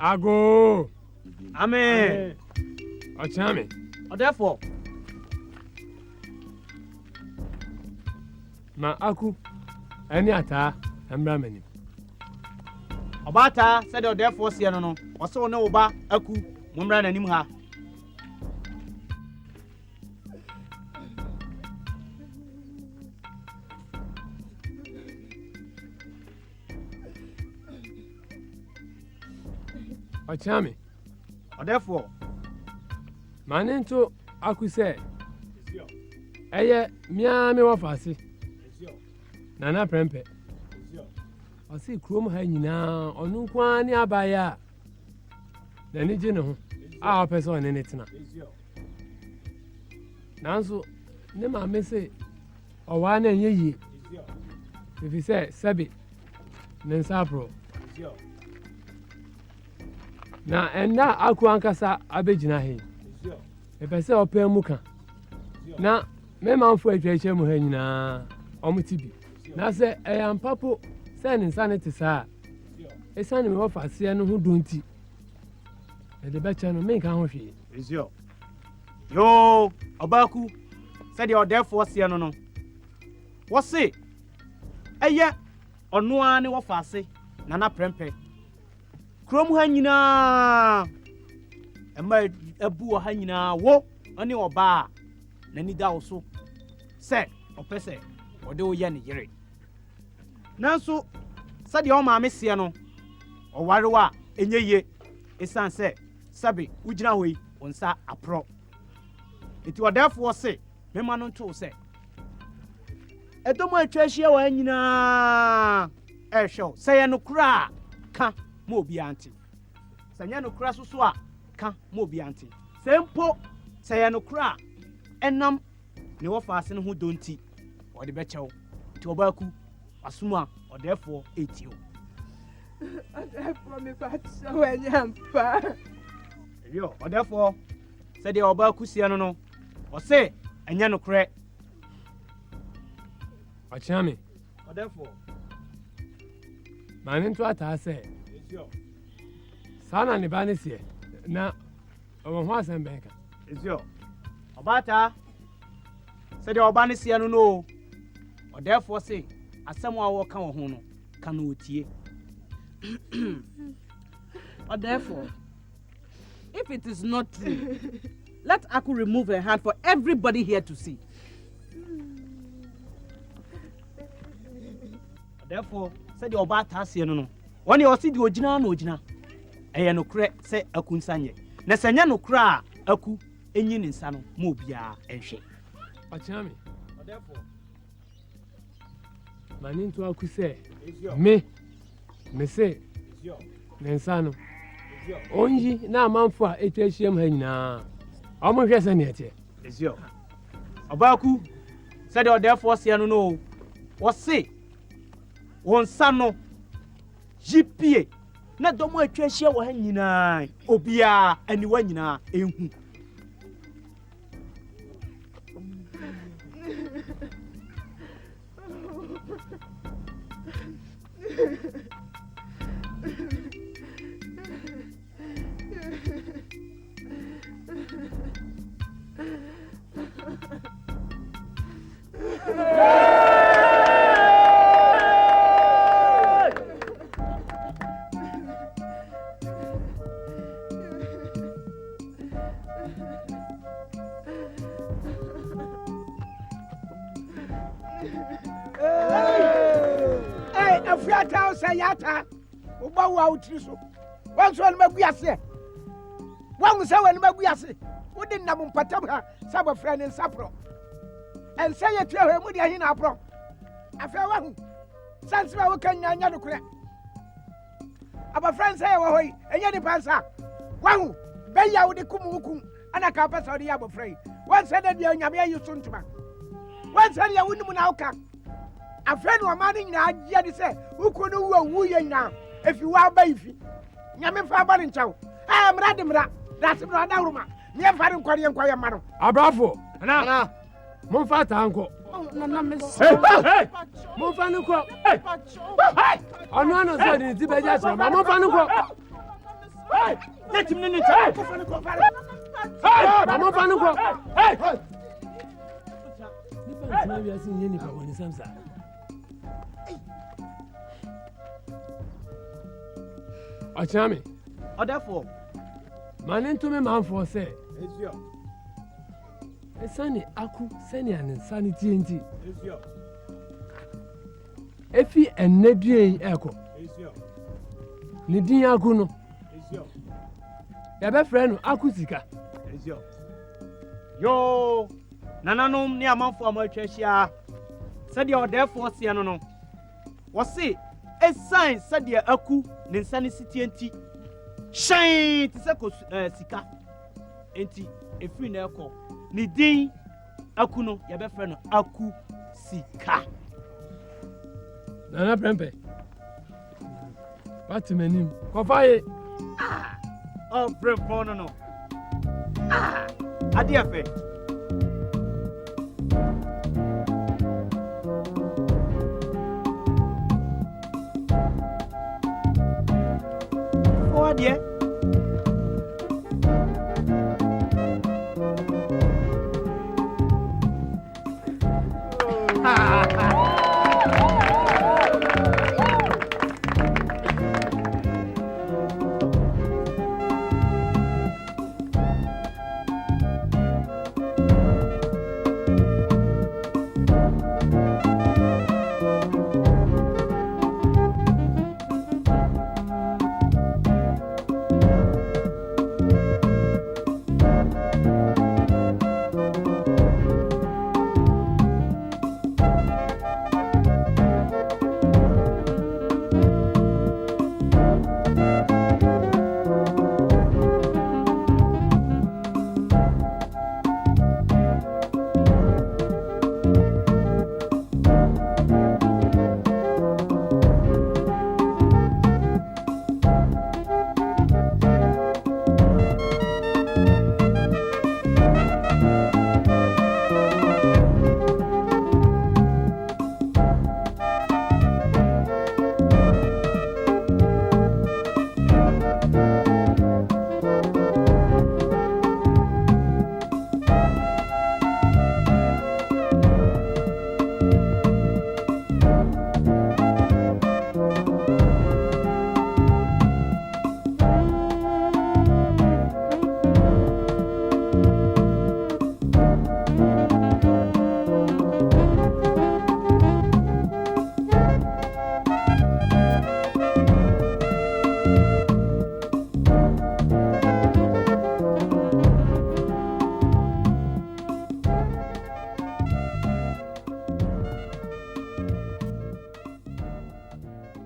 Ago. Amen. Ochame. Therefore. Ma Aku. Any ata ambra mani. Obata said therefore see no. Oso no oba Aku mumra nanim ha. Ochame. Therefore. Manento Aku say. Eye mia me wafase. Nana prempe. Osi krom ha nyina onu kwa ni abaya. na ni gye ne ho a ɔpɛ sɛ ɔne ne tena nanso ne maame se ɔwaa na ɛnyɛ yie ɛfiri sɛ sɛbe ne nsa aporɔ na ɛnna ako ankasa abɛgyina he ɛpɛ sɛ ɔpɛ mu ka na mɛmanfo atwahyia mu ha nyinaa ɔmo ti bi na sɛ ɛyɛ ampapo sɛ ne nsa ne te saa ɛsiane me wɔfa aseɛ no ho do nti ɛde bɛkyɛ no menka ho hwee yoo ɔbaaku sɛdeɛ ɔdɛɛfoɔ seɛ no no wɔse ɛyɛ ɔnoa ne wɔfa ase nana prɛmpɛ kurom ha nyinaa ɛma abu wɔ ha nyinaa wo ɔne ɔbaa n'ani da wo so sɛ ɔpɛ sɛ ɔde wo yɛ ne yere nanso sɛdeɛ ɔmaame seɛ no ɔware wa ɛnyɛ yie ɛsiane sɛ sɛbe wogyina hɔ yi wo nsa aporɔ enti ɔdɛɛfoɔ se mema no ntoo sɛ ɛdɔm a atwa ahyia wɔ ha nyinaa ɛhwɛ wo sɛ yɛ nokora a ka ma obiara nte sɛ nyɛ nokora so so a ka ma obiara nte sɛ mpo sɛ yɛ nokora a ɛnam ne wɔfa ase no ho dɔ nti ɔde bɛkyɛ wo nti ɔbaaku asom a ɔdɛɛfoɔ ɛtie wo ɔdɛɛfoɔ mepakyɛ wo ɛnyɛ mpa ɛyɛ ɔdɛɛfoɔ sɛdeɛ ɔbaaku sie no no ɔse ɛnyɛ nokorɛ ɔkyea me ɔdɛɛfoɔ ma ne nto ataa sɛ saa na ne ba ne seɛ na ɔwɔ ho asɛm bɛn ka ɔbaataa sɛdeɛ ɔba ne seɛ no no ɔdɛɛfoɔ se asɛm a wɔka wɔ ho no ka no wɔtie therefore, if it is not true, let Aku remove her hand for everybody here to see. Therefore, said your bad task, no. When you see the original, no, Jina, I no crack, say Aku Sanye. Nasanya no cra, Aku, Engine in Sano, Mobia, and she. Achami, therefore, Manin to Aku say, me say, Nensano. Only now, Manfua, HM Hena. How much yes, and yet, is your Abaku said, or therefore, say, no, what say? One son no GPA. Na domo atwahia wo ha nyina obia aniwa nyina ehu Sayata, Uba out so. Once one Maguiase. One say when Maguiase, who didn't have Patama, some friend in Sapro. And say it to her, Mudia in Apro. A fair one. Sans my can Yanukre. Our friends say, away, and Yanni Pansa. One, Baya with the Kumukum, and a capas or the other frame. One said that you're Yamia, you soon to man. One said you wouldn't now come. A friend of mine in Nigeria said, who could know who you now if you are baby? Yamin Fabarin Chow. I am Radimra, that's Radama. Near Farin Korean Koya Mano. A bravo, Anna Monfata uncle. Hey, Monfanuko. I'm not saying it's the best. Monfanuko. Let him in the time. Monfanuko. Hey, maybe I see any power in some side. Achami. Therefore, man into me man for say. Esani Aku seni an insanity enti. Efi enedue eko. Ni din Aku no. Ya be friend Aku Sika. Yo, nananom ne amanfo amatwahia. Said your therefore see no no. Was say a sign said your Aku. Ninsani city enti Shine to Sika. Enti, a free nelco. Nidin Akuno, your best friend, Aku Sika. Nana Prempe. What's my name? Kofaye. Oh, Prempo, no. Adiafe. Oh, dear.